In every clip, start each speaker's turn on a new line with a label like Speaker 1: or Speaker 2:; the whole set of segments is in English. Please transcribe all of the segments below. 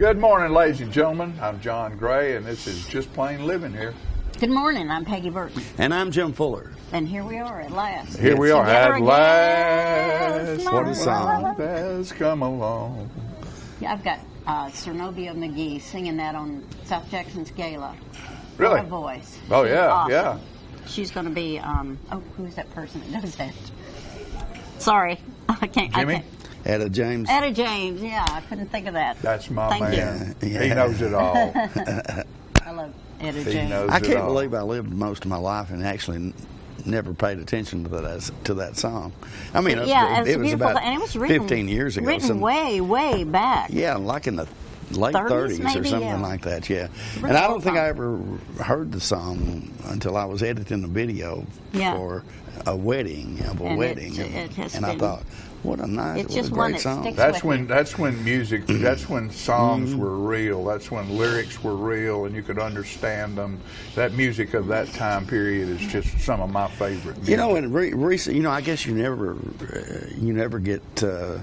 Speaker 1: Good morning, ladies and gentlemen. I'm John Gray, and this is Just Plain Living here.
Speaker 2: Good morning. I'm Peggy Burton.
Speaker 3: And I'm Jim Fuller.
Speaker 2: And here we are at last.
Speaker 1: Here we are
Speaker 2: Together
Speaker 1: at last.
Speaker 3: What a song.
Speaker 1: Has come along.
Speaker 2: Yeah, I've got Cernobia McGee singing that on South Jackson's Gala.
Speaker 1: Really?
Speaker 2: What a voice.
Speaker 1: Oh,
Speaker 2: She's
Speaker 1: yeah,
Speaker 2: awesome.
Speaker 1: yeah.
Speaker 2: She's going to be, who's that person that does that? Sorry. I can't.
Speaker 1: Jimmy?
Speaker 3: Etta James.
Speaker 2: Etta James, yeah, I couldn't think of that.
Speaker 1: That's my
Speaker 2: Thank
Speaker 1: man.
Speaker 3: you.
Speaker 1: He knows it all.
Speaker 2: I love Etta
Speaker 1: He
Speaker 2: James.
Speaker 1: knows
Speaker 3: I
Speaker 1: it
Speaker 3: can't
Speaker 1: all.
Speaker 3: believe I lived most of my life and actually never paid attention to that song. I mean,
Speaker 2: Yeah,
Speaker 3: it was
Speaker 2: beautiful,
Speaker 3: about
Speaker 2: and it was written,
Speaker 3: 15 years ago.
Speaker 2: Written way back.
Speaker 3: Yeah, like in the late
Speaker 2: 30s
Speaker 3: 30s or
Speaker 2: maybe,
Speaker 3: something
Speaker 2: yeah.
Speaker 3: like that, yeah.
Speaker 2: Really
Speaker 3: And I don't
Speaker 2: old
Speaker 3: think
Speaker 2: song.
Speaker 3: I ever heard the song until I was editing a video
Speaker 2: Yeah.
Speaker 3: for a wedding,
Speaker 2: And it has
Speaker 3: and I
Speaker 2: been-
Speaker 3: thought, what a nice,
Speaker 2: It's
Speaker 3: what a
Speaker 2: just one
Speaker 3: great
Speaker 2: that
Speaker 3: song.
Speaker 2: sticks
Speaker 1: That's
Speaker 2: with
Speaker 1: when music, that's when songs were real. That's when lyrics were real and you could understand them. That music of that time period is just some of my favorite music.
Speaker 3: You know, and recent, I guess you never get to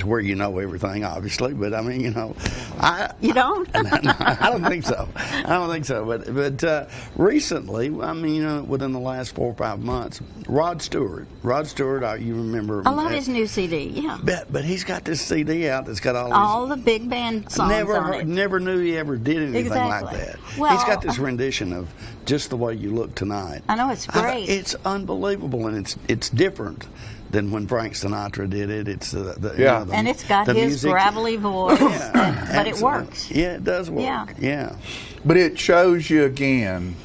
Speaker 3: where you know everything, obviously. But I mean,
Speaker 2: You don't?
Speaker 3: I don't think so. I don't think so. But recently, I mean, within the last 4 or 5 months, Rod Stewart, you remember?
Speaker 2: I love his new CD, yeah.
Speaker 3: But he's got this CD out that's got all
Speaker 2: The big band songs on it.
Speaker 3: Never knew he ever did anything like
Speaker 2: Exactly.
Speaker 3: that.
Speaker 2: Well,
Speaker 3: He's got this rendition of Just the Way You Look Tonight.
Speaker 2: I know, it's great.
Speaker 3: It's unbelievable, and it's different than when Frank Sinatra did it. It's
Speaker 1: Yeah.
Speaker 2: And it's got
Speaker 3: the
Speaker 2: his
Speaker 3: music.
Speaker 2: gravelly voice, but it
Speaker 3: Absolutely.
Speaker 2: works.
Speaker 3: Yeah, it does work.
Speaker 2: Yeah.
Speaker 3: Yeah.
Speaker 1: But it shows you again,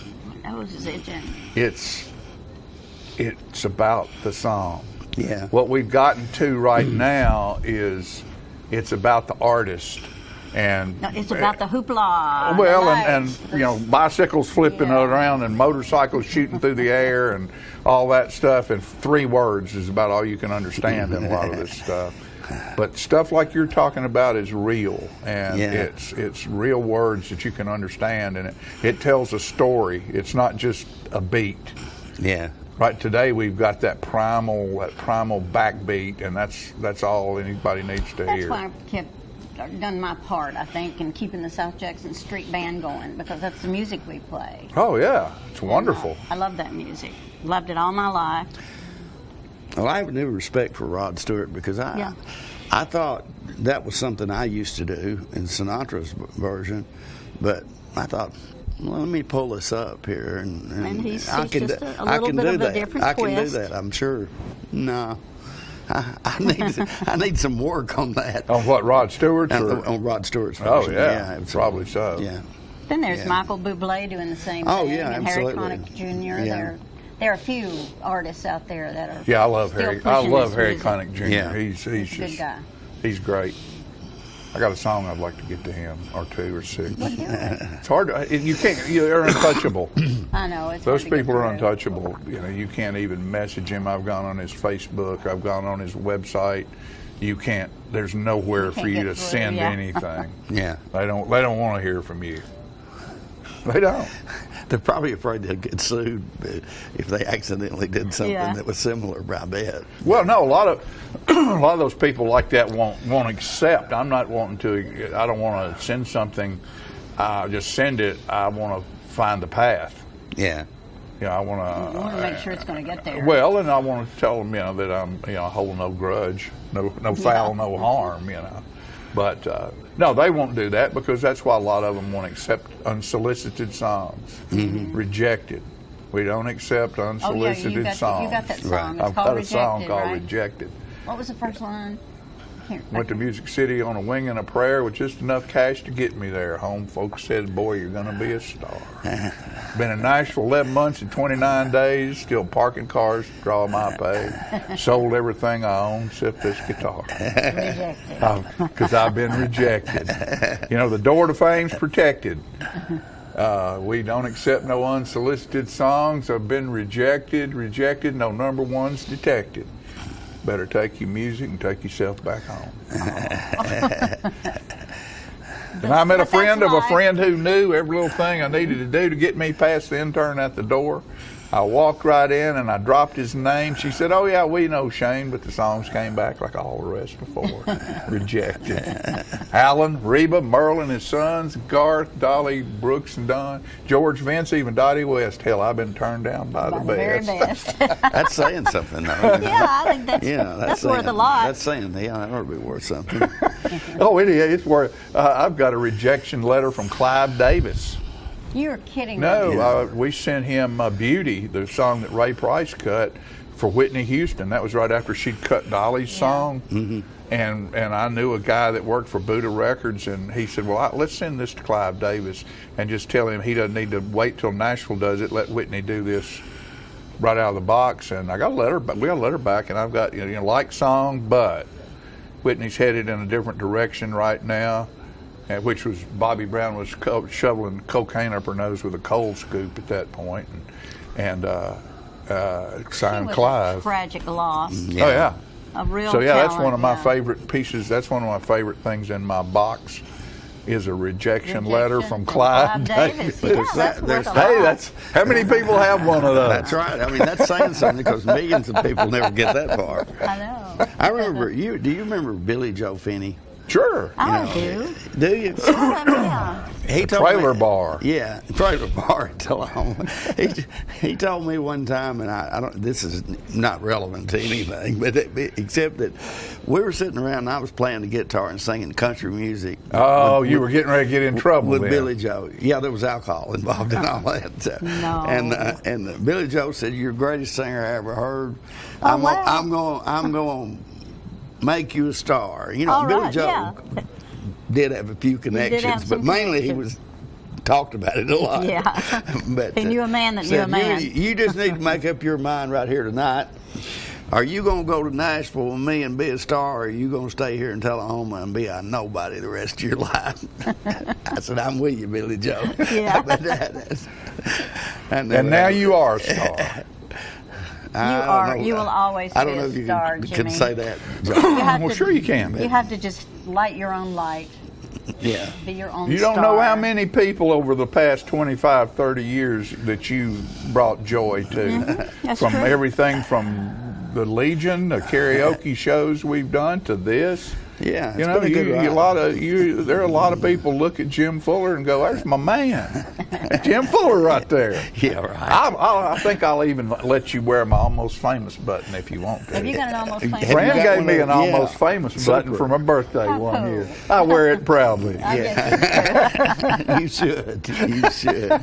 Speaker 2: That was it, Jim.
Speaker 1: it's about the song.
Speaker 3: Yeah.
Speaker 1: What we've gotten to right now is it's about the artist. And
Speaker 2: No, it's about the hoopla.
Speaker 1: well,
Speaker 2: the
Speaker 1: and
Speaker 2: lights.
Speaker 1: bicycles flipping
Speaker 2: Yeah.
Speaker 1: around and motorcycles shooting through the air and all that stuff. And 3 words is about all you can understand in a lot of this stuff. But stuff like you're talking about is real, and
Speaker 3: Yeah.
Speaker 1: it's real words that you can understand, and it tells a story. It's not just a beat.
Speaker 3: Yeah.
Speaker 1: Right today, we've got that primal backbeat, and that's all anybody needs to
Speaker 2: That's
Speaker 1: hear.
Speaker 2: why I done my part, I think, in keeping the South Jackson Street Band going, because that's the music we play.
Speaker 1: Oh yeah, it's wonderful.
Speaker 2: I love that music. Loved it all my life.
Speaker 3: Well, I have new respect for Rod Stewart because
Speaker 2: Yeah.
Speaker 3: I thought that was something I used to do in Sinatra's version, but I thought, well, let me pull this up here,
Speaker 2: And he's
Speaker 3: I can
Speaker 2: just
Speaker 3: do-
Speaker 2: a
Speaker 3: I
Speaker 2: little
Speaker 3: can
Speaker 2: bit
Speaker 3: do
Speaker 2: of a
Speaker 3: that.
Speaker 2: different
Speaker 3: I can do
Speaker 2: twist.
Speaker 3: that. I'm sure. No, I need some work on that.
Speaker 1: On what, Rod Stewart's?
Speaker 3: On Rod Stewart's
Speaker 1: Oh
Speaker 3: version.
Speaker 1: yeah,
Speaker 3: absolutely.
Speaker 1: probably so.
Speaker 3: Yeah.
Speaker 2: Then there's
Speaker 3: Yeah.
Speaker 2: Michael Bublé doing the same
Speaker 3: Oh,
Speaker 2: thing,
Speaker 3: yeah,
Speaker 2: and
Speaker 3: absolutely.
Speaker 2: Harry Connick Jr.
Speaker 3: Yeah.
Speaker 2: There are a few artists out there that are.
Speaker 1: Yeah, I love
Speaker 2: still
Speaker 1: Harry. I
Speaker 2: pushing
Speaker 1: love
Speaker 2: this
Speaker 1: Harry
Speaker 2: music.
Speaker 1: Connick Jr.
Speaker 3: Yeah.
Speaker 1: He's
Speaker 2: He's a
Speaker 1: just
Speaker 2: good guy.
Speaker 1: he's great. I got a song I'd like to get to him, or 2 or 6.
Speaker 2: Well, do it.
Speaker 1: It's hard. You can't. You're untouchable.
Speaker 2: I know it's
Speaker 1: Those
Speaker 2: hard to get
Speaker 1: people are
Speaker 2: through.
Speaker 1: untouchable. You can't even message him. I've gone on his Facebook. I've gone on his website. You can't. There's nowhere
Speaker 2: You
Speaker 1: for
Speaker 2: can't
Speaker 1: you
Speaker 2: get
Speaker 1: to
Speaker 2: through,
Speaker 1: send
Speaker 2: yeah.
Speaker 1: anything.
Speaker 3: Yeah.
Speaker 1: They don't want to hear from you. They don't.
Speaker 3: They're probably afraid they'll get sued if they accidentally did something
Speaker 2: Yeah.
Speaker 3: that was similar, I bet.
Speaker 1: Well, no, a lot of those people like that won't accept. I'm not wanting to. I don't want to send something. Just send it. I want to find the path.
Speaker 3: Yeah.
Speaker 1: I
Speaker 2: You
Speaker 1: want
Speaker 2: want to
Speaker 1: to.
Speaker 2: make sure it's going to get there.
Speaker 1: Well, and I want to tell them, that I'm, hold no grudge, no foul, no harm, But no, they won't do that because that's why a lot of them won't accept unsolicited songs. Rejected. We don't accept unsolicited songs.
Speaker 2: You got that song.
Speaker 3: Right.
Speaker 2: It's
Speaker 1: I've
Speaker 2: called
Speaker 1: got a
Speaker 2: Rejected,
Speaker 1: song called
Speaker 2: right?
Speaker 1: Rejected.
Speaker 2: What was the first line?
Speaker 1: Went to Music City on a wing and a prayer with just enough cash to get me there. Home folks said, boy, you're going to be a star. Been in Nashville 11 months and 29 days, still parking cars to draw my pay. Sold everything I own except this guitar.
Speaker 2: Rejected.
Speaker 1: Because I've been rejected. The door to fame's protected. We don't accept no unsolicited songs. I've been rejected, no number ones detected. Better take your music and take yourself back home. And I met a friend of a friend who knew every little thing I needed to do to get me past the intern at the door. I walked right in and I dropped his name. She said, "Oh yeah, we know Shane," but the songs came back like all the rest before. Rejected. Alan, Reba, Merlin, his sons, Garth, Dolly, Brooks, and Don, George, Vince, even Dottie West. Hell, I've been turned down by the
Speaker 2: very
Speaker 1: best.
Speaker 2: best.
Speaker 3: That's saying something, though.
Speaker 2: Yeah, I think that's worth a lot.
Speaker 3: That's saying, yeah, that ought to be worth something.
Speaker 1: Oh, it's worth. I've got a rejection letter from Clive Davis.
Speaker 2: You're kidding me.
Speaker 1: No, we sent him "Beauty," the song that Ray Price cut for Whitney Houston. That was right after she'd cut Dolly's song. Mm-hmm. And I knew a guy that worked for Buddha Records, and he said, "Well, let's send this to Clive Davis and just tell him he doesn't need to wait till Nashville does it. Let Whitney do this right out of the box." And I got a letter, but we got a letter back, and I've got like song, but Whitney's headed in a different direction right now. Which was Bobby Brown was shoveling cocaine up her nose with a coal scoop at that point, and signed Clive.
Speaker 2: A tragic loss.
Speaker 3: Yeah.
Speaker 1: Oh yeah.
Speaker 2: A real
Speaker 1: So yeah,
Speaker 2: talent,
Speaker 1: that's one of my favorite pieces. That's one of my favorite things in my box. Is a rejection letter from Clive Davis.
Speaker 2: Yeah, that's worth a lot.
Speaker 1: Hey, that's how many people have one of those?
Speaker 3: That's right. I mean, that's saying something because millions of people never get that far.
Speaker 2: I know.
Speaker 3: I remember you. Do you remember Billy Joe Finney?
Speaker 1: Sure.
Speaker 2: I do.
Speaker 3: Do you?
Speaker 2: Yeah.
Speaker 3: He told
Speaker 1: Trailer
Speaker 3: me,
Speaker 1: bar.
Speaker 3: Yeah, trailer bar in Tullahoma. He told me one time, and I don't. This is not relevant to anything, but except that we were sitting around and I was playing the guitar and singing country music.
Speaker 1: Oh, you were getting ready to get in trouble
Speaker 3: with
Speaker 1: then.
Speaker 3: Billy Joe. Yeah, there was alcohol involved in all that. So.
Speaker 2: No.
Speaker 3: And Billy Joe said, "You're the greatest singer I ever heard.
Speaker 2: Oh, wow.
Speaker 3: I'm going to make you a star." You know,
Speaker 2: All
Speaker 3: Billy
Speaker 2: right,
Speaker 3: Joe
Speaker 2: yeah.
Speaker 3: did have a few connections, but mainly he was talked about it a lot.
Speaker 2: Yeah.
Speaker 3: But
Speaker 2: He knew a man that knew a man.
Speaker 3: You just need to make up your mind right here tonight. Are you going to go to Nashville with me and be a star, or are you going to stay here in Tullahoma and be a nobody the rest of your life? I said, "I'm with you, Billy Joe."
Speaker 2: Yeah.
Speaker 3: But that
Speaker 1: And now you are a star.
Speaker 2: You will always be
Speaker 3: I don't know
Speaker 2: a
Speaker 3: if you
Speaker 2: star,
Speaker 3: can
Speaker 2: Jimmy.
Speaker 3: say that.
Speaker 2: You have
Speaker 1: Well,
Speaker 2: to-
Speaker 1: sure you can.
Speaker 2: You have to just light your own light.
Speaker 3: Yeah.
Speaker 2: Be your own
Speaker 1: You don't
Speaker 2: star.
Speaker 1: know how many people over the past 25, 30 years that you brought joy to.
Speaker 2: That's
Speaker 1: From
Speaker 2: true.
Speaker 1: everything from the Legion, the karaoke shows we've done to this.
Speaker 3: Yeah, it's
Speaker 1: You know,
Speaker 3: been a good ride.
Speaker 1: there are a lot of people look at Jim Fuller and go, "There's my man, Jim Fuller right there."
Speaker 3: Yeah, right.
Speaker 1: I think I'll even let you wear my Almost Famous button if you want to.
Speaker 2: Have you got an almost famous?
Speaker 3: Have you
Speaker 1: Fran
Speaker 3: got
Speaker 1: gave
Speaker 3: one
Speaker 1: me
Speaker 3: of-
Speaker 1: an
Speaker 3: yeah.
Speaker 1: Almost Famous button for my birthday
Speaker 2: How
Speaker 1: one
Speaker 2: cool.
Speaker 1: year. I wear it proudly.
Speaker 2: I guess
Speaker 3: You should. You should.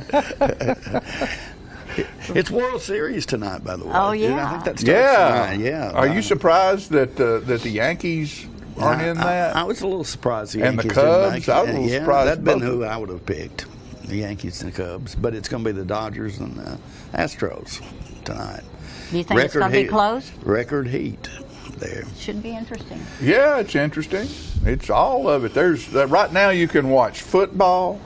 Speaker 3: It's World Series tonight, by the way.
Speaker 2: Oh, yeah.
Speaker 3: I think that starts
Speaker 1: Yeah,
Speaker 3: tonight. Yeah.
Speaker 1: Are you surprised that the Yankees aren't in that?
Speaker 3: I was a little surprised the
Speaker 1: And the
Speaker 3: Yankees didn't
Speaker 1: Cubs?
Speaker 3: make it.
Speaker 1: I was a little surprised
Speaker 3: That'd been
Speaker 1: both
Speaker 3: who
Speaker 1: of
Speaker 3: I would have picked, the Yankees and the Cubs. But it's going to be the Dodgers and the Astros tonight.
Speaker 2: Do you think it's going to be
Speaker 3: heat.
Speaker 2: close?
Speaker 3: Record heat there.
Speaker 2: Should be interesting.
Speaker 1: Yeah, it's interesting. It's all of it. There's right now you can watch football,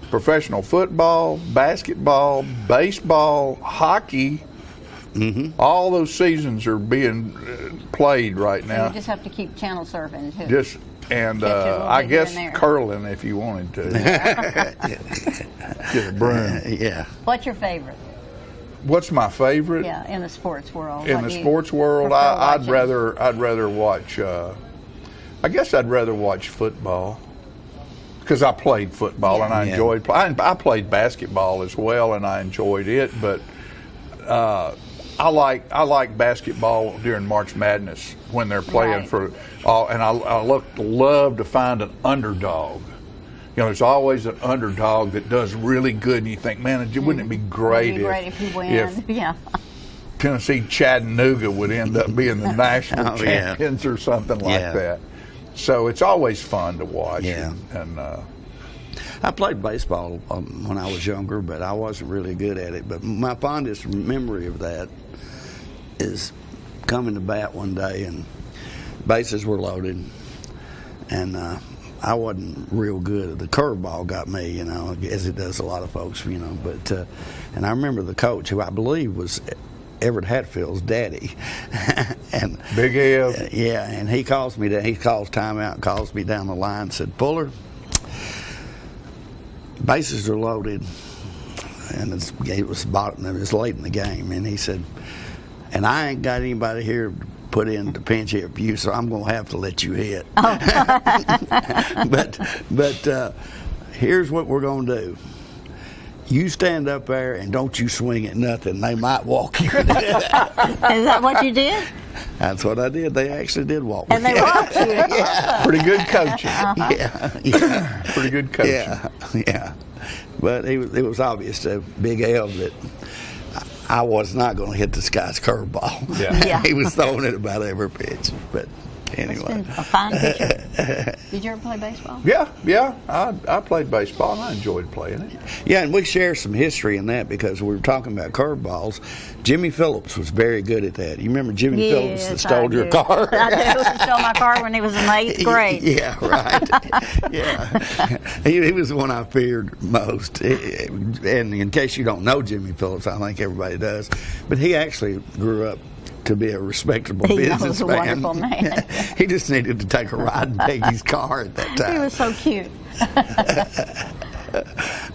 Speaker 1: professional football, basketball, baseball, hockey. Mm-hmm. All those seasons are being played right
Speaker 2: So
Speaker 1: now.
Speaker 2: you just have to keep channel surfing too.
Speaker 1: Just and
Speaker 2: Catch it a little
Speaker 1: I
Speaker 2: bit here
Speaker 1: guess
Speaker 2: and there.
Speaker 1: curling if you wanted to. Get a broom.
Speaker 3: Yeah.
Speaker 2: What's your favorite?
Speaker 1: What's my favorite?
Speaker 2: Yeah, in the sports world.
Speaker 1: In
Speaker 2: What
Speaker 1: the
Speaker 2: do you
Speaker 1: sports world,
Speaker 2: prefer
Speaker 1: I'd
Speaker 2: watching?
Speaker 1: rather watch. I guess I'd rather watch football because I played football and I
Speaker 3: Yeah.
Speaker 1: enjoyed. I played basketball as well and I enjoyed it, but I like basketball during March Madness when they're playing
Speaker 2: Right.
Speaker 1: for all, and I love to find an underdog. You know, there's always an underdog that does really good, and you think, man, wouldn't it be great,
Speaker 2: It'd be great if you win.
Speaker 1: if
Speaker 2: Yeah.
Speaker 1: Tennessee Chattanooga would end up being the national
Speaker 3: Oh, yeah.
Speaker 1: champions or something like
Speaker 3: Yeah.
Speaker 1: that. So it's always fun to watch.
Speaker 3: Yeah.
Speaker 1: And
Speaker 3: I played baseball when I was younger, but I wasn't really good at it. But my fondest memory of that is coming to bat one day and bases were loaded, and I wasn't real good. The curveball got me, you know, as it does a lot of folks, you know. But and I remember the coach, who I believe was Everett Hatfield's daddy, and
Speaker 1: Big Ev.
Speaker 3: yeah, and he calls me down. He calls timeout, calls me down the line, said, "Fuller, bases are loaded. and it was bottom. It was late in the game, and he said, "And I ain't got anybody here to put in the pinch hit for you, so I'm gonna have to let you hit." Oh. but here's what we're gonna do. You stand up there and don't you swing at nothing. They might walk you.
Speaker 2: Is that what you did?
Speaker 3: That's what I did. They actually did walk me.
Speaker 2: And they walked you.
Speaker 3: Yeah.
Speaker 1: Pretty good coaching.
Speaker 3: Yeah.
Speaker 1: Pretty good coaching.
Speaker 3: Yeah. But it was obvious to Big L that I was not going to hit this guy's curveball.
Speaker 2: Yeah.
Speaker 3: He was throwing it about every pitch. But anyway.
Speaker 2: It's been a fine picture. Did you ever play baseball?
Speaker 1: Yeah. I played baseball, and I enjoyed playing it.
Speaker 3: Yeah, and we share some history in that because we were talking about curveballs. Jimmy Phillips was very good at that. You remember Jimmy Phillips that stole your car?
Speaker 2: I do. He stole my car when he was in the 8th grade.
Speaker 3: Yeah, right. Yeah. He was the one I feared most. And in case you don't know Jimmy Phillips, I think everybody does, but he actually grew up to be a respectable businessman.
Speaker 2: He was a wonderful man.
Speaker 3: He just needed to take a ride in Peggy's car at that time.
Speaker 2: He was so cute.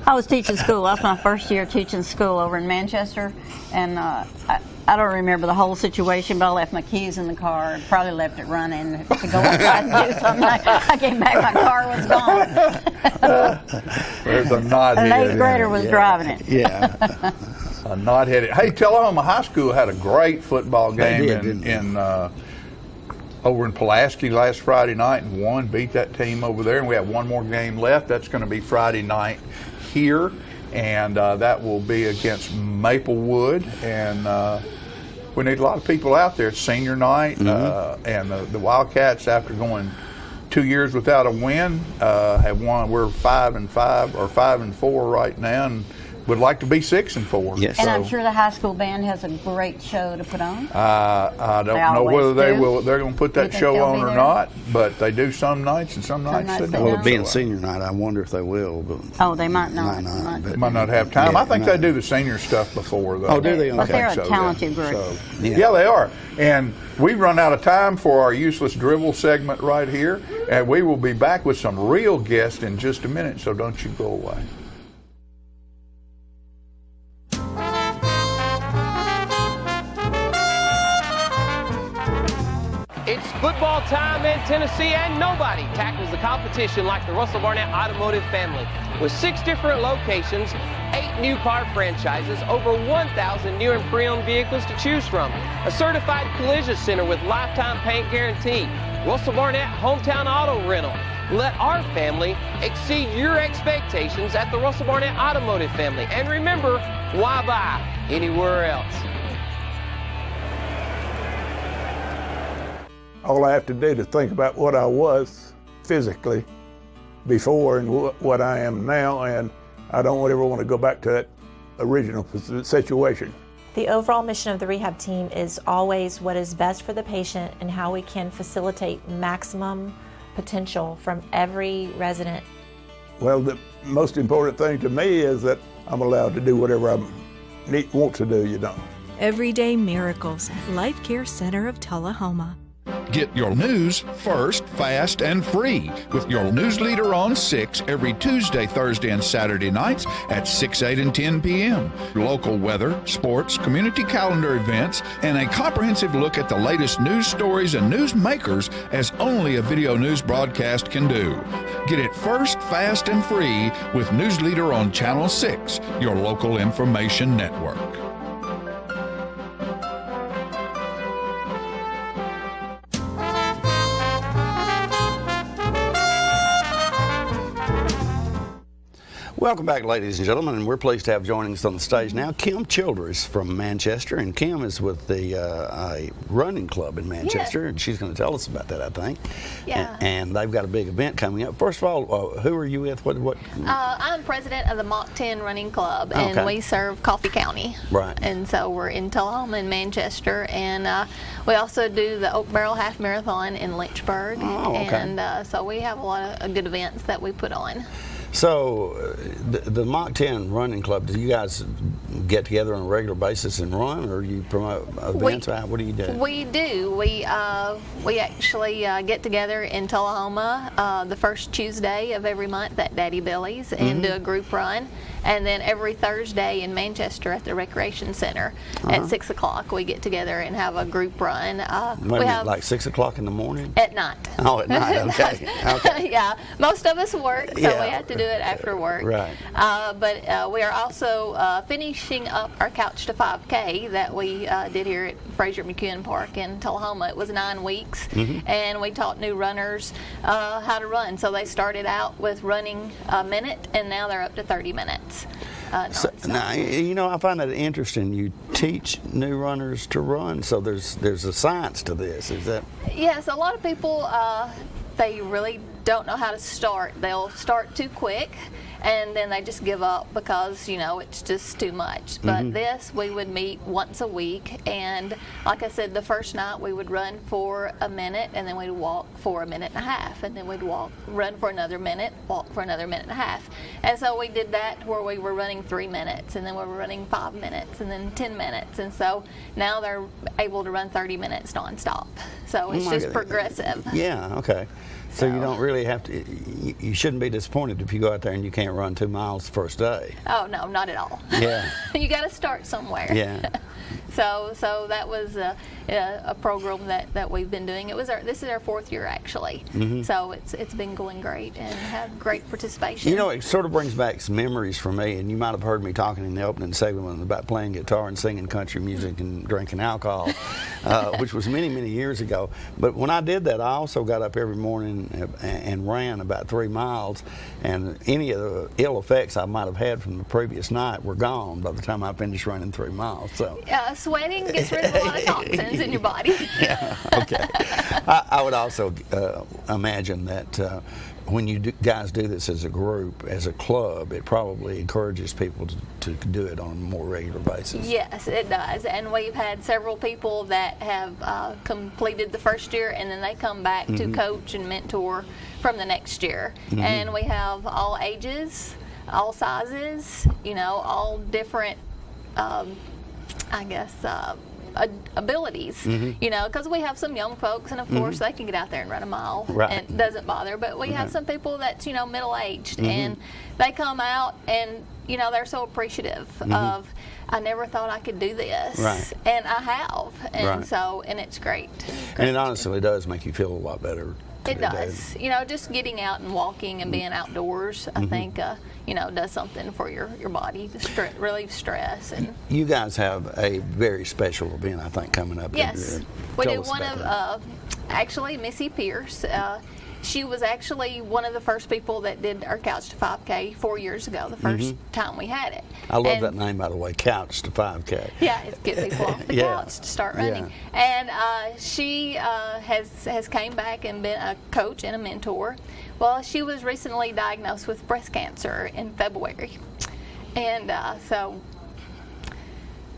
Speaker 2: I was teaching school. That was my first year teaching school over in Manchester, and I don't remember the whole situation, but I left my keys in the car and probably left it running to go outside and do something. I came back, my car was gone.
Speaker 1: There's a knot
Speaker 2: An
Speaker 1: head.
Speaker 2: 8th grader was driving it.
Speaker 3: Yeah.
Speaker 1: A knot headed. Hey, Tullahoma High School had a great football game over in Pulaski last Friday night and beat that team over there. And we have one more game left. That's going to be Friday night here, and that will be against Maplewood. And we need a lot of people out there. It's senior night, and the Wildcats, after going 2 years without a win, have won. We're 5-5 or 5-4 right now, and would like to be 6-4.
Speaker 3: Yes.
Speaker 2: And I'm sure the high school band has a great show to put on.
Speaker 1: I don't know whether they're going to put that show on or not, but they do some nights and some nights they don't.
Speaker 3: Well, it being senior night, I wonder if they will. But
Speaker 2: they might not.
Speaker 1: They might not have time. I think they do the senior stuff before, though.
Speaker 3: Oh, do they?
Speaker 2: But they're
Speaker 3: Okay.
Speaker 2: a talented group.
Speaker 1: So, yeah, they are. And we've run out of time for our useless drivel segment right here, and we will be back with some real guests in just a minute, so don't you go away.
Speaker 4: It's football time in Tennessee, and nobody tackles the competition like the Russell Barnett Automotive family. With 6 different locations, 8 new car franchises, over 1,000 new and pre-owned vehicles to choose from, a certified collision center with lifetime paint guarantee, Russell Barnett Hometown Auto Rental. Let our family exceed your expectations at the Russell Barnett Automotive family. And remember, why buy anywhere else?
Speaker 5: All I have to do to think about what I was physically before and what I am now, and I don't ever want to go back to that original situation.
Speaker 6: The overall mission of the rehab team is always what is best for the patient and how we can facilitate maximum potential from every resident.
Speaker 5: Well, the most important thing to me is that I'm allowed to do whatever I want to do,
Speaker 7: Everyday Miracles, Life Care Center of Tullahoma.
Speaker 8: Get your news first, fast, and free with your news leader on 6 every Tuesday, Thursday, and Saturday nights at 6, 8, and 10 p.m. Local weather, sports, community calendar events, and a comprehensive look at the latest news stories and news makers as only a video news broadcast can do. Get it first, fast, and free with News Leader on Channel 6, your local information network.
Speaker 3: Welcome back, ladies and gentlemen, and we're pleased to have joining us on the stage now Kim Childress from Manchester, and Kim is with the a running club in Manchester, and she's going to tell us about that, I think.
Speaker 9: Yeah.
Speaker 3: And they've got a big event coming up. First of all, who are you with? What?
Speaker 9: I'm president of the Mach 10 Running Club, and we serve Coffee County.
Speaker 3: Right.
Speaker 9: And so we're in Tullahoma and Manchester, and we also do the Oak Barrel Half Marathon in Lynchburg.
Speaker 3: Oh, okay.
Speaker 9: And so we have a lot of good events that we put on.
Speaker 3: So, the Mach 10 Running Club, do you guys get together on a regular basis and run, or you promote events? What do you do?
Speaker 9: We do. We actually get together in Tullahoma the first Tuesday of every month at Daddy Billy's and do a group run. And then every Thursday in Manchester at the Recreation Center at 6 o'clock, we get together and have a group run.
Speaker 3: Wait a minute, like 6 o'clock in the morning?
Speaker 9: At night.
Speaker 3: Oh, at night, okay. Okay.
Speaker 9: Yeah, most of us work, so we have to do it after work.
Speaker 3: Right.
Speaker 9: But we are also finishing up our Couch to 5K that we did here at Fraser McEwen Park in Tullahoma. It was 9 weeks, and we taught new runners how to run. So they started out with running a minute, and now they're up to 30 minutes.
Speaker 3: So, now, you know, I find that interesting. You teach new runners to run, so there's a science to this. Is that?
Speaker 9: Yes, a lot of people they really don't know how to start. They'll start too quick, and then they just give up because, you know, it's just too much. But this, we would meet once a week, and like I said, the first night we would run for a minute, and then we'd walk for a minute and a half, and then we'd run for another minute, walk for another minute and a half. And so we did that where we were running 3 minutes, and then we were running 5 minutes, and then 10 minutes. And so now they're able to run 30 minutes nonstop. So it's just progressive.
Speaker 3: Yeah, okay. So you don't really have to, you shouldn't be disappointed if you go out there and you can't run 2 miles the first day.
Speaker 9: Oh, no, not at all.
Speaker 3: Yeah.
Speaker 9: You got to start somewhere.
Speaker 3: Yeah.
Speaker 9: So that was a program that we've been doing. This is our 4th year actually. So it's been going great and have great participation.
Speaker 3: You know, it sort of brings back some memories for me, and you might have heard me talking in the opening segment about playing guitar and singing country music and drinking alcohol, which was many, many years ago. But when I did that, I also got up every morning and ran about 3 miles, and any of the ill effects I might have had from the previous night were gone by the time I finished running 3 miles. So.
Speaker 9: Sweating gets rid of a lot of toxins in your body.
Speaker 3: Yeah, okay. I would also imagine that when you guys do this as a group, as a club, it probably encourages people to do it on a more regular basis.
Speaker 9: Yes, it does. And we've had several people that have completed the first year, and then they come back to coach and mentor from the next year. And we have all ages, all sizes, you know, all different I guess, abilities, you know, because we have some young folks, and of course they can get out there and run a mile, and it doesn't bother. But we have some people that's, you know, middle-aged, and they come out, and, you know, they're so appreciative of, I never thought I could do this, and I have, and so, and it's great.
Speaker 3: And it honestly does make you feel a lot better.
Speaker 9: It does. You know, just getting out and walking and being outdoors, I think, you know, does something for your body to relieve stress. And
Speaker 3: you guys have a very special event, I think, coming up.
Speaker 9: Yes. We did one of, actually, Missy Pierce. She was actually one of the first people that did our Couch to 5K 4 years ago, the first time we had it.
Speaker 3: I love that name, by the way, Couch to 5K.
Speaker 9: Yeah, it's get people off the couch to start running. And she has came back and been a coach and a mentor. Well, she was recently diagnosed with breast cancer in February. And so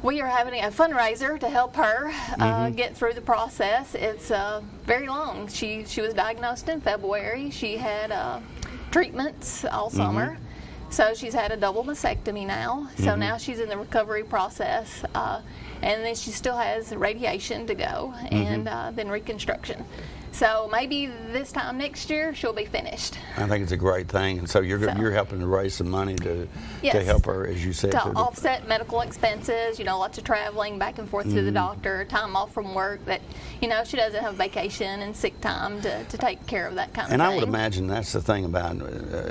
Speaker 9: we are having a fundraiser to help her get through the process. It's very long. She was diagnosed in February. She had treatments all summer. So she's had a double mastectomy now. So now she's in the recovery process. And then she still has radiation to go, and then reconstruction. So maybe this time next year she'll be finished.
Speaker 3: I think it's a great thing, and so you're helping to raise some money to help her, as you said,
Speaker 9: to offset medical expenses. You know, lots of traveling back and forth to the doctor, time off from work. That, you know, she doesn't have vacation and sick time to take care of that kind of thing.
Speaker 3: And I would imagine that's the thing about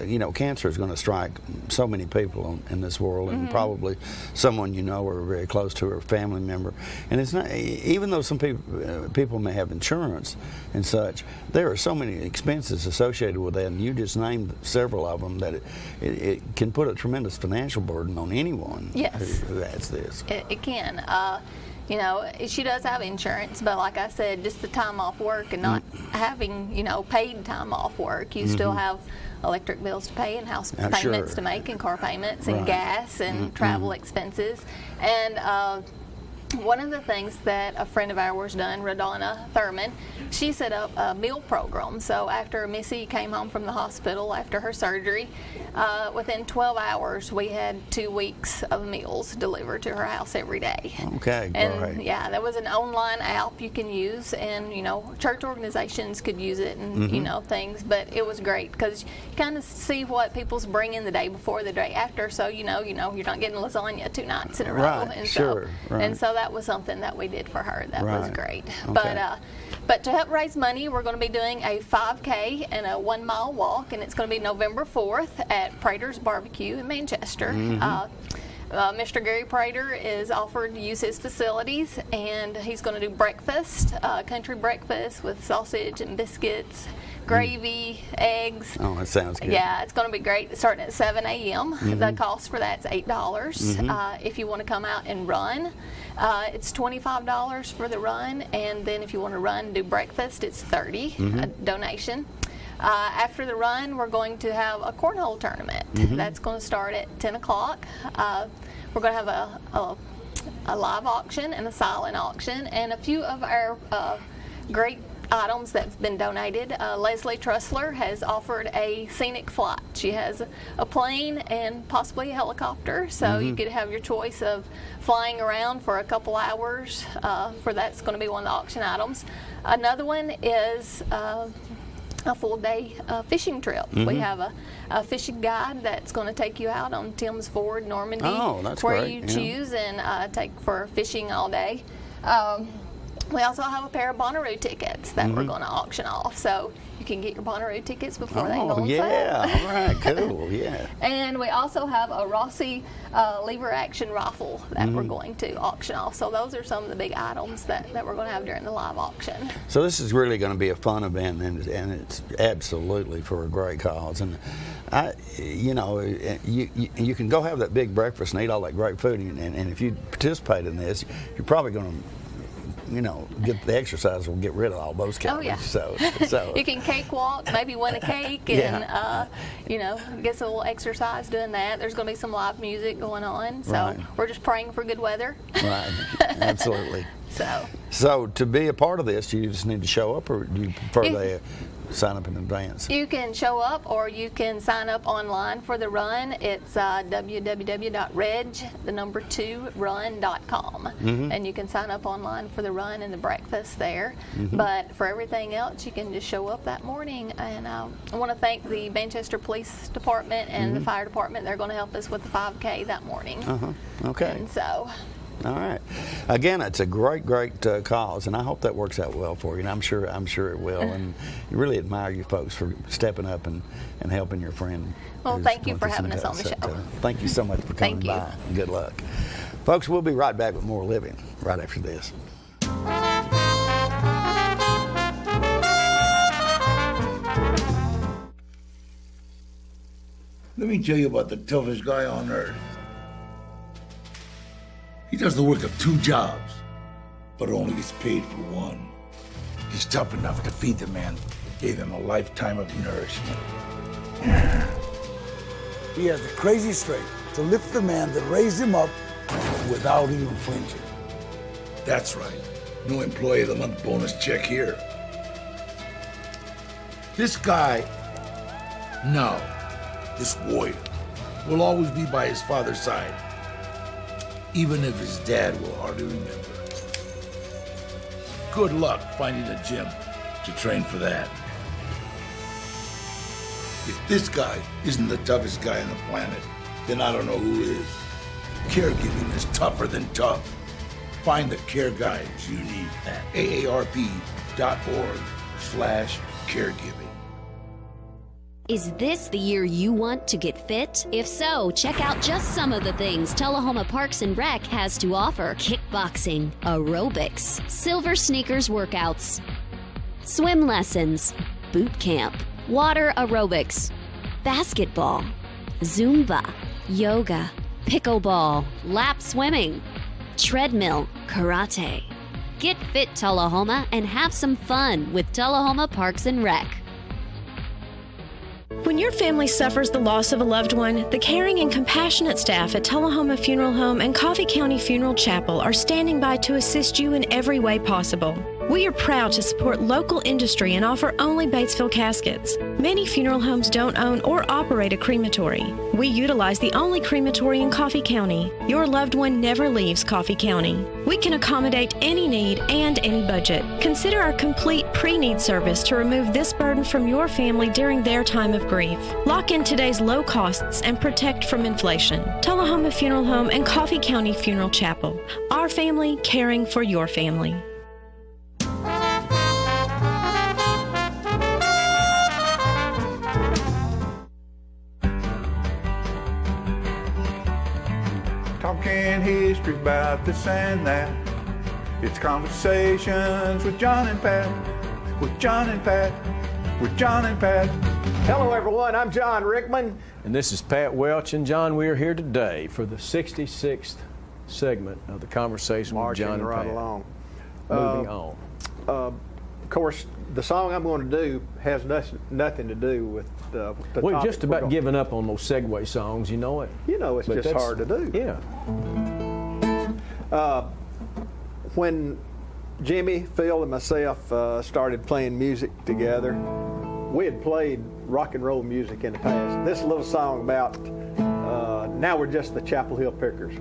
Speaker 3: you know, cancer is going to strike so many people in this world, and probably someone you know or very close to, or a family member. And it's not, even though some people may have insurance and such, there are so many expenses associated with that, and you just named several of them, that it can put a tremendous financial burden on anyone who has this.
Speaker 9: It can. You know, she does have insurance, but like I said, just the time off work and not having, you know, paid time off work, you still have electric bills to pay and house payments to make and car payments and gas and travel expenses. And one of the things that a friend of ours done, Radonna Thurman, she set up a meal program. So after Missy came home from the hospital after her surgery, within 12 hours we had 2 weeks of meals delivered to her house every day.
Speaker 3: Okay,
Speaker 9: and
Speaker 3: great.
Speaker 9: yeah, there was an online app you can use, and church organizations could use it, and things. But it was great because you kind of see what people's bringing the day before, the day after. So you're not getting lasagna 2 nights in a row.
Speaker 3: Right,
Speaker 9: And
Speaker 3: sure,
Speaker 9: so,
Speaker 3: right.
Speaker 9: and so that was something that we did for her. That was
Speaker 3: Right.
Speaker 9: great.
Speaker 3: Okay.
Speaker 9: But to help raise money, we're going to be doing a 5K and a 1 mile walk, and it's going to be November 4th at Prater's Barbecue in Manchester. Mr. Gary Prater is offered to use his facilities, and he's going to do breakfast, country breakfast with sausage and biscuits, gravy, eggs.
Speaker 3: Oh, that sounds good.
Speaker 9: Yeah, it's going to be great. Starting at 7 a.m. The cost for that's $8. If you want to come out and run, it's $25 for the run, and then if you want to run and do breakfast, it's $30, a donation. After the run, we're going to have a cornhole tournament. That's going to start at 10 o'clock. We're going to have a live auction and a silent auction, and a few of our great items that's been donated. Leslie Trussler has offered a scenic flight. She has a plane and possibly a helicopter, so you could have your choice of flying around for a couple hours. For that's going to be one of the auction items. Another one is a full-day fishing trip. We have a fishing guide that's going to take you out on Tim's Ford, Normandy,
Speaker 3: Oh, that's
Speaker 9: where
Speaker 3: great,
Speaker 9: you
Speaker 3: yeah.
Speaker 9: choose and take for fishing all day. We also have a pair of Bonnaroo tickets that we're going to auction off, so you can get your Bonnaroo tickets before they go on
Speaker 3: yeah,
Speaker 9: sale.
Speaker 3: all right, cool, yeah.
Speaker 9: And we also have a Rossi lever action rifle that we're going to auction off. So those are some of the big items that we're going to have during the live auction.
Speaker 3: So this is really going to be a fun event, and it's absolutely for a great cause. And you can go have that big breakfast and eat all that great food, and if you participate in this, you're probably going to get the exercise will get rid of all those calories.
Speaker 9: Oh, yeah.
Speaker 3: So
Speaker 9: You can cakewalk, maybe win a cake, and get some little exercise doing that. There's going to be some live music going on, so
Speaker 3: Right.
Speaker 9: we're just praying for good weather.
Speaker 3: right, absolutely.
Speaker 9: So
Speaker 3: to be a part of this, you just need to show up, or do you prefer they sign up in advance?
Speaker 9: you can show up, or you can sign up online for the run. It's www.run2run.com, and you can sign up online for the run and the breakfast there. But for everything else, you can just show up that morning. And I want to thank the Manchester Police Department and the Fire Department. They're going to help us with the 5K that morning.
Speaker 3: Okay.
Speaker 9: And so.
Speaker 3: All right. Again, it's a great cause, and I hope that works out well for you. And I'm sure it will. And you really admire you folks for stepping up and helping your friend.
Speaker 9: Well, thank you for having us on the show.
Speaker 3: Thank you so much for coming
Speaker 9: Thank you.
Speaker 3: by. Good luck, folks. We'll be right back with more living right after this.
Speaker 10: Let me tell you about the toughest guy on earth. He does the work of 2 jobs, but only gets paid for one. He's tough enough to feed the man, gave him a lifetime of nourishment. He has the crazy strength to lift the man that raised him up without even flinching. That's right. No employee of the month bonus check here. This guy, no, this warrior, will always be by his father's side, even if his dad will hardly remember. Good luck finding a gym to train for that. If this guy isn't the toughest guy on the planet, then I don't know who is. Caregiving is tougher than tough. Find the care guides you need at aarp.org/caregiving.
Speaker 11: Is this the year you want to get fit? If so, check out just some of the things Tullahoma Parks and Rec has to offer. Kickboxing, aerobics, silver sneakers workouts, swim lessons, boot camp, water aerobics, basketball, Zumba, yoga, pickleball, lap swimming, treadmill, karate. Get fit, Tullahoma, and have some fun with Tullahoma Parks and Rec.
Speaker 12: When your family suffers the loss of a loved one, the caring and compassionate staff at Tullahoma Funeral Home and Coffee County Funeral Chapel are standing by to assist you in every way possible. We are proud to support local industry and offer only Batesville caskets. Many funeral homes don't own or operate a crematory. We utilize the only crematory in Coffee County. Your loved one never leaves Coffee County. We can accommodate any need and any budget. Consider our complete pre-need service to remove this burden from your family during their time of grief. Lock in today's low costs and protect from inflation. Tullahoma Funeral Home and Coffee County Funeral Chapel. Our family caring for your family.
Speaker 1: Talking history about this and that. It's Conversations with John and Pat. With John and Pat. With John and Pat.
Speaker 13: Hello, everyone. I'm John Rickman.
Speaker 14: And this is Pat Welch. And, John, we are here today for the 66th segment of the Conversation with John and
Speaker 13: right
Speaker 14: Pat.
Speaker 13: Along.
Speaker 14: Moving on.
Speaker 13: Of course, the song I'm going to do has nothing to do with the
Speaker 14: We've just about
Speaker 13: going.
Speaker 14: given up on those segue songs, you know it.
Speaker 13: You know it's just hard to do.
Speaker 14: Yeah.
Speaker 13: When Jimmy, Phil, and myself started playing music together, we had played rock and roll music in the past. This little song about now we're just the Chapel Hill Pickers.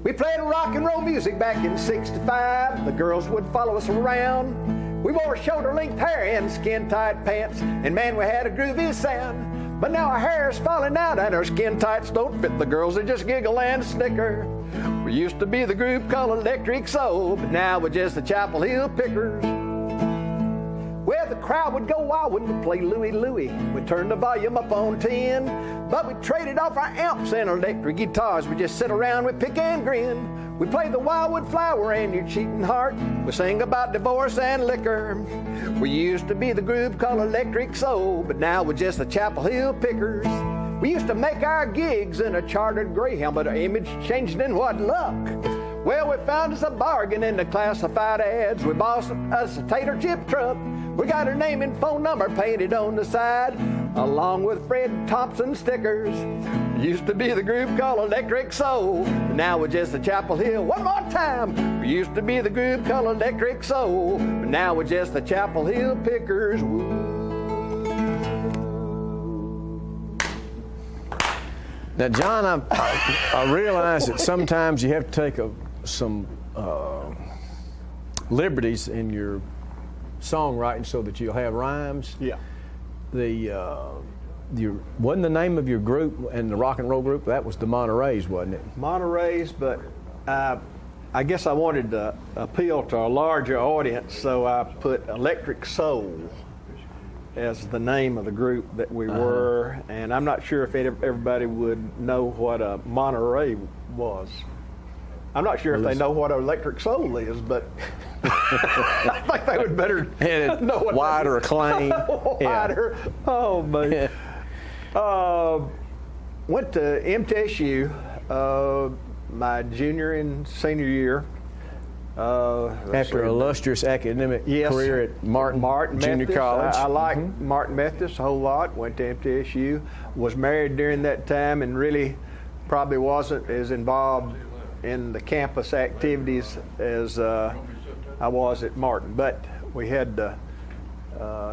Speaker 13: We played rock and roll music back in '65. The girls would follow us around. We wore shoulder-length hair and skin-tight pants, and man, we had a groovy sound. But now our hair is falling out and our skin tights don't fit the girls, they just giggle and snicker. We used to be the group called Electric Soul, but now we're just the Chapel Hill Pickers. Well, the crowd would go wild when we play Louie Louie. We'd turn the volume up on 10, but we traded off our amps and electric guitars. We just sit around, we pick and grin. We play the Wildwood Flower and Your Cheating Heart. We sing about divorce and liquor. We used to be the group called Electric Soul, but now we're just the Chapel Hill Pickers. We used to make our gigs in a chartered Greyhound, but our image changed in what luck. Well, we found us a bargain in the classified ads. We bought us a tater chip truck. We got her name and phone number painted on the side, along with Fred Thompson stickers. Used to be the group called Electric Soul, but now we're just the Chapel Hill. One more time. We used to be the group called Electric Soul, but now we're just the Chapel Hill Pickers.
Speaker 14: Now, John, I realize that sometimes you have to take some liberties in your songwriting so that you'll have rhymes.
Speaker 13: Yeah.
Speaker 14: Wasn't the name of your group and the rock and roll group, that was the Monterey's, wasn't it?
Speaker 13: Monterey's, but I guess I wanted to appeal to a larger audience, so I put Electric Soul as the name of the group that we were, and I'm not sure if everybody would know what a Monterey was. I'm not sure if they know what Electric Soul is, but I think they would better know what
Speaker 14: wider acclaim.
Speaker 13: Wider. Yeah. Oh, man. Went to MTSU my junior and senior year.
Speaker 14: After an illustrious academic career at Martin Junior
Speaker 13: Methodist.
Speaker 14: College.
Speaker 13: I liked Martin Methodist a whole lot. Went to MTSU. Was married during that time and really probably wasn't as involved in the campus activities as I was at Martin. But we had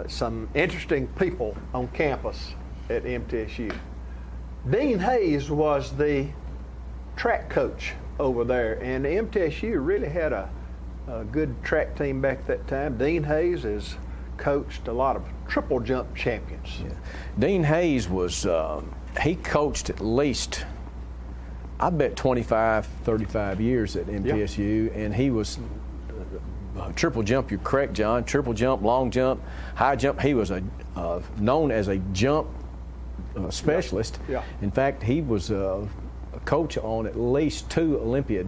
Speaker 13: some interesting people on campus at MTSU. Dean Hayes was the track coach over there, and MTSU really had a good track team back at that time. Dean Hayes has coached a lot of triple jump champions.
Speaker 14: Yeah. Dean Hayes was, he coached at least, I bet 25, 35 years at MTSU, and he was triple jump, you're correct, John, triple jump, long jump, high jump. He was known as a jump specialist.
Speaker 13: Yeah.
Speaker 14: In fact, he was a coach on at least 2 Olympiad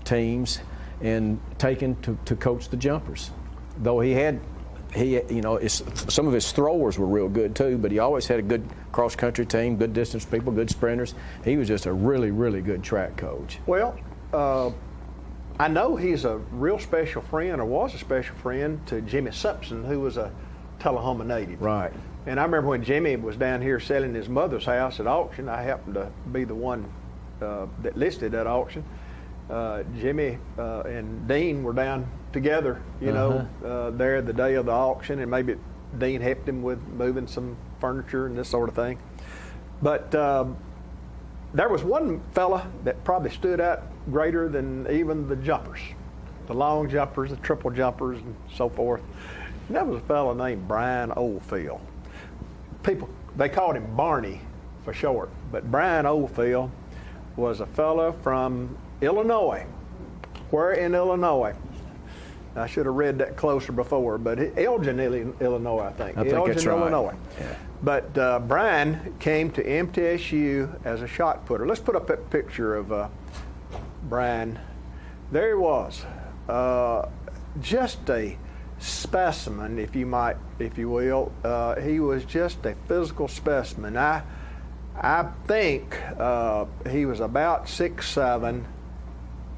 Speaker 14: teams and taken to coach the jumpers. Though some of his throwers were real good too, but he always had a good cross country team, good distance people, good sprinters. He was just a really, really good track coach.
Speaker 13: Well, I know he's a real special friend, or was a special friend, to Jimmy Simpson, who was a Tullahoma native.
Speaker 14: Right.
Speaker 13: And I remember when Jimmy was down here selling his mother's house at auction, I happened to be the one that listed at auction. Jimmy and Dean were down together, you know, there the day of the auction, and maybe Dean helped him with moving some furniture and this sort of thing. But there was one fella that probably stood out greater than even the jumpers, the long jumpers, the triple jumpers, and so forth. And that was a fella named Brian Oldfield. People, they called him Barney for short, but Brian Oldfield was a fella from Illinois. Where in Illinois? I should have read that closer before, but Elgin, Illinois, I think. Elgin,
Speaker 14: that's right.
Speaker 13: Illinois.
Speaker 14: Yeah.
Speaker 13: But Brian came to MTSU as a shot putter. Let's put up that picture of Brian. There he was, just a specimen, if you will. He was just a physical specimen. I think he was about 6'7".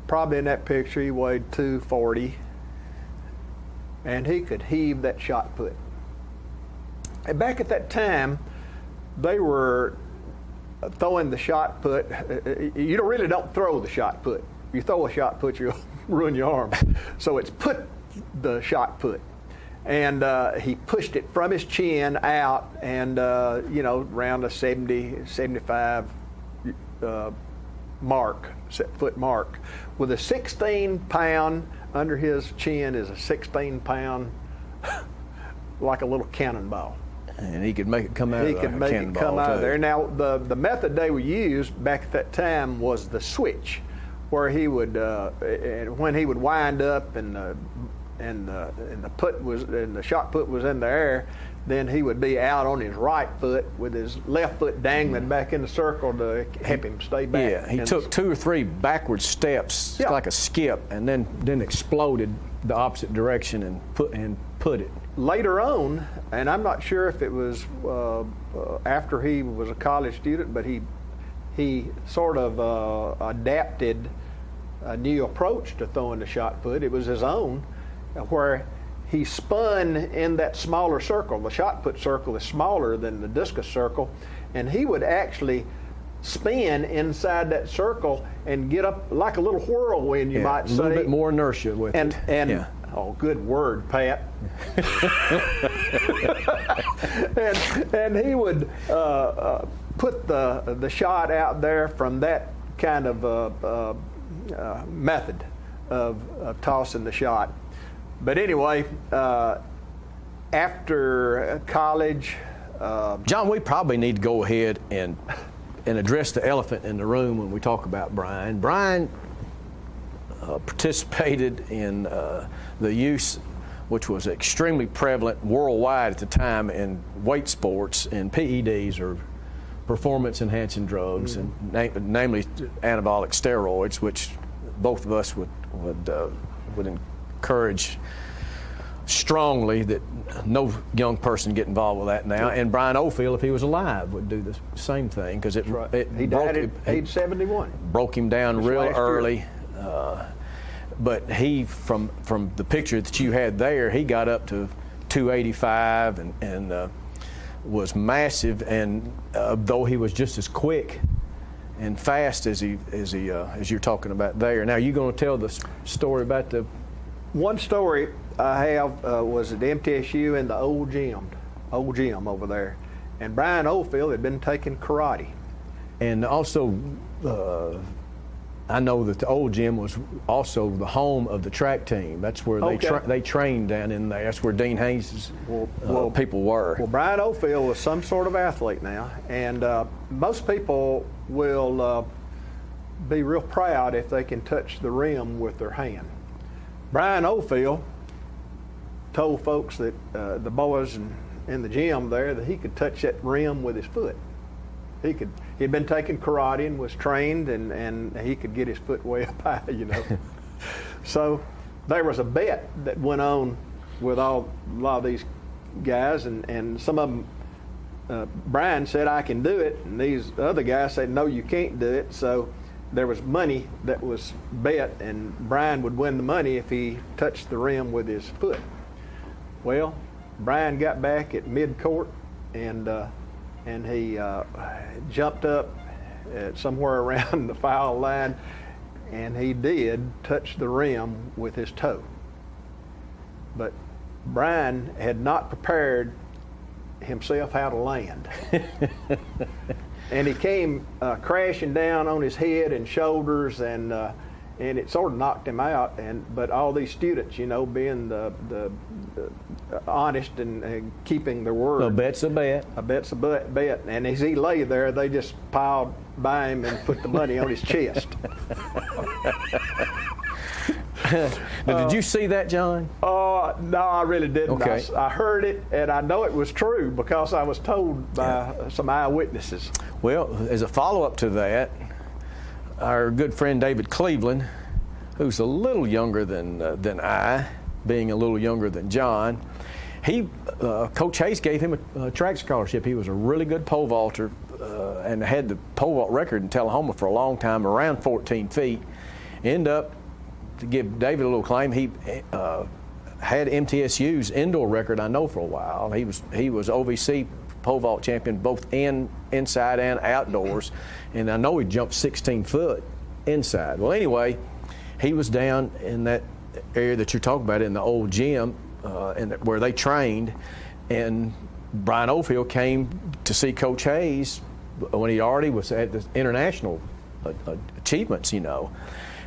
Speaker 13: Probably in that picture he weighed 240, and he could heave that shot put. And back at that time, they were throwing the shot put. You really don't throw the shot put. You throw a shot put, you'll ruin your arm. So it's put the shot put. And he pushed it from his chin out and, you know, around a 70, 75 foot mark. With a 16-pound, under his chin is a 16-pound, like a little cannonball.
Speaker 14: And he could make it come out
Speaker 13: he
Speaker 14: of
Speaker 13: could make it come out of there. Now, the method they would use back at that time was the switch, where he would, and when he would wind up and the shot put was in the air, then he would be out on his right foot with his left foot dangling back in the circle to help him stay back.
Speaker 14: Yeah, he took 2 or 3 backward steps, like a skip, and then exploded the opposite direction and put it.
Speaker 13: Later on, and I'm not sure if it was after he was a college student, but he sort of adapted a new approach to throwing the shot put. It was his own, where he spun in that smaller circle. The shot put circle is smaller than the discus circle, and he would actually spin inside that circle and get up like a little whirlwind, you might say.
Speaker 14: A little bit more inertia with it.
Speaker 13: And oh, good word, Pat. and he would put the shot out there from that kind of method of tossing the shot. But anyway, after college,
Speaker 14: John, we probably need to go ahead and address the elephant in the room when we talk about Brian. Brian participated in the use, which was extremely prevalent worldwide at the time, in weight sports and PEDs, or performance-enhancing drugs, and namely anabolic steroids, which both of us would encourage strongly that no young person get involved with that now. And Brian Oldfield, if he was alive, would do the same thing, because
Speaker 13: he died at age 71.
Speaker 14: Broke him down real early. But he, from the picture that you had there, he got up to 285 and was massive. And though he was just as quick and fast as you're talking about there. Now, you going to tell the story about the?
Speaker 13: One story I have was at MTSU in the old gym over there, and Brian Oldfield had been taking karate.
Speaker 14: And also, I know that the old gym was also the home of the track team. That's where they trained down in there. That's where Dean Hayes' people were.
Speaker 13: Well, Brian Oldfield was some sort of athlete now, and most people will be real proud if they can touch the rim with their hand. Brian Oldfield told folks that the boys in the gym there that he could touch that rim with his foot. He'd been taking karate and was trained, and he could get his foot way up high, you know. So there was a bet that went on with a lot of these guys, and some of them, Brian said, I can do it, and these other guys said, no, you can't do it. So there was money that was bet, and Brian would win the money if he touched the rim with his foot. Well, Brian got back at mid-court and he jumped up somewhere around the foul line, and he did touch the rim with his toe. But Brian had not prepared himself how to land. And he came crashing down on his head and shoulders, and it sort of knocked him out. But all these students, you know, being the honest and keeping their word.
Speaker 14: A bet's a bet.
Speaker 13: A bet's a bet. And as he lay there, they just piled by him and put the money on his chest.
Speaker 14: Now, did you see that, John?
Speaker 13: No, I really didn't.
Speaker 14: Okay.
Speaker 13: I heard it, and I know it was true because I was told by some eyewitnesses.
Speaker 14: Well, as a follow-up to that, our good friend David Cleveland, who's a little younger than I, being a little younger than John, Coach Hayes gave him a track scholarship. He was a really good pole vaulter and had the pole vault record in Tullahoma for a long time, around 14 feet. End up, to give David a little claim, he had MTSU's indoor record, I know, for a while. He was OVC pole vault champion both inside and outdoors, and I know he jumped 16 foot inside. Well, anyway, he was down in that area that you're talking about in the old gym where they trained, and Brian Oldfield came to see Coach Hayes when he already was at the international achievements, you know.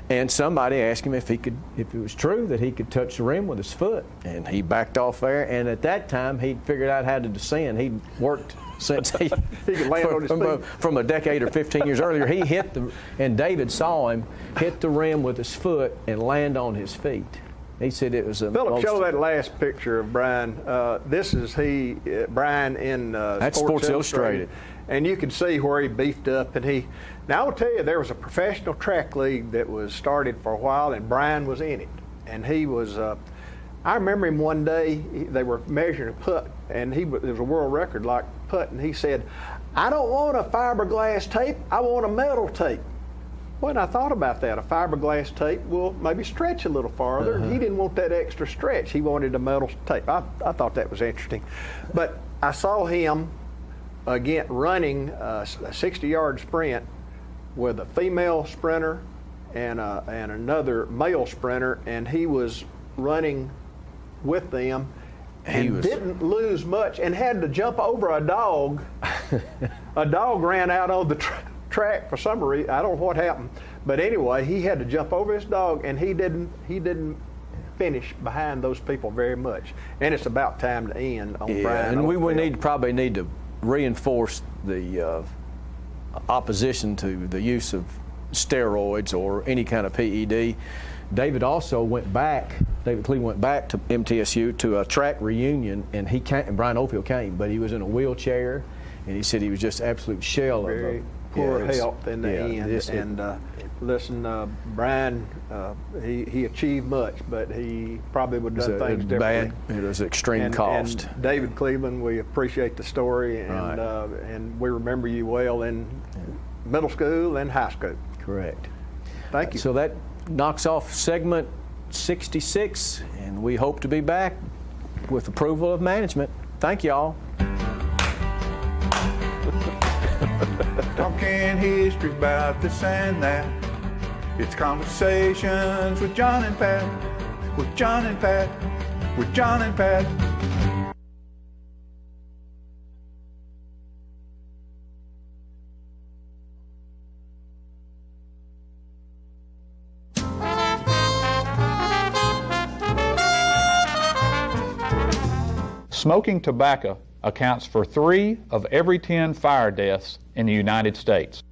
Speaker 14: And somebody asked him if it was true that he could touch the rim with his foot, and he backed off there. And at that time, he'd figured out how to descend. He'd worked since he
Speaker 13: could land on his feet.
Speaker 14: From a decade or 15 years earlier. He and David saw him hit the rim with his foot and land on his feet. He said it was a
Speaker 13: Philip, show that last picture of Brian. This is Brian in
Speaker 14: that's Sports Illustrated.
Speaker 13: And you can see where he beefed up. And now I will tell you, there was a professional track league that was started for a while, and Brian was in it. And he was, I remember him one day, they were measuring a putt, and it was a world record like putt, and he said, "I don't want a fiberglass tape, I want a metal tape." Well, and I thought about that. A fiberglass tape will maybe stretch a little farther. He didn't want that extra stretch. He wanted a metal tape. I thought that was interesting. But I saw him again running a 60-yard sprint with a female sprinter and another male sprinter, and he was running with them and didn't lose much and had to jump over a dog. A dog ran out on the track for some reason. I don't know what happened, but anyway, he had to jump over his dog, and he didn't finish behind those people very much. And it's about time to end on Brian.
Speaker 14: And we would probably need to reinforce the opposition to the use of steroids or any kind of PED. David Cleveland went back to MTSU to a track reunion, and Brian Oldfield came, but he was in a wheelchair, and he said he was just absolute shell
Speaker 13: very
Speaker 14: of
Speaker 13: poor health in the end. Listen, Brian, he achieved much, but he probably would have done things differently.
Speaker 14: It was extreme cost.
Speaker 13: And David Cleveland, we appreciate the story, and we remember you well in middle school and high school.
Speaker 14: Correct.
Speaker 13: Thank you.
Speaker 14: So that knocks off segment 66, and we hope to be back with approval of management. Thank you all.
Speaker 1: Talking history about this and that. It's conversations with John and Pat, with John and Pat, with John and Pat.
Speaker 15: Smoking tobacco accounts for 3 of every 10 fire deaths in the United States.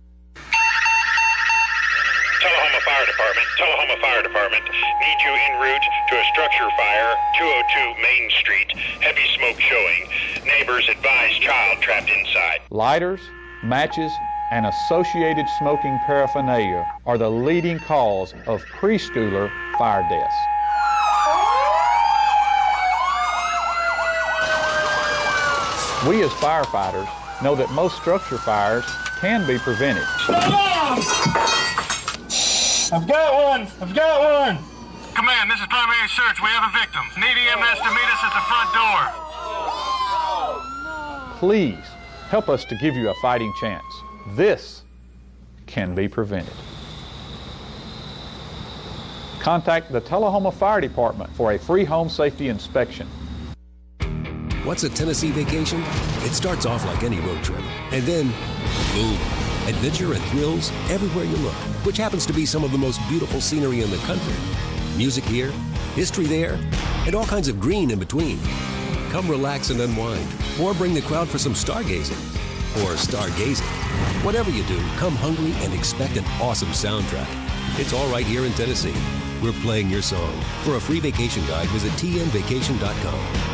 Speaker 16: Tullahoma Fire Department need you en route to a structure fire, 202 Main Street. Heavy smoke showing. Neighbors advise child trapped inside.
Speaker 15: Lighters, matches, and associated smoking paraphernalia are the leading cause of preschooler fire deaths. We as firefighters know that most structure fires can be prevented.
Speaker 16: I've got one! Command, this is primary search. We have a victim. Need EMS to meet us at the front door.
Speaker 15: please help us to give you a fighting chance. This can be prevented. Contact the Tullahoma Fire Department for a free home safety inspection.
Speaker 17: What's a Tennessee vacation? It starts off like any road trip, and then, boom, adventure and thrills everywhere you look, which happens to be some of the most beautiful scenery in the country. Music here, history there, and all kinds of green in between. Come relax and unwind, or bring the crowd for some stargazing, or stargazing. Whatever you do, come hungry and expect an awesome soundtrack. It's all right here in Tennessee. We're playing your song. For a free vacation guide, visit tnvacation.com.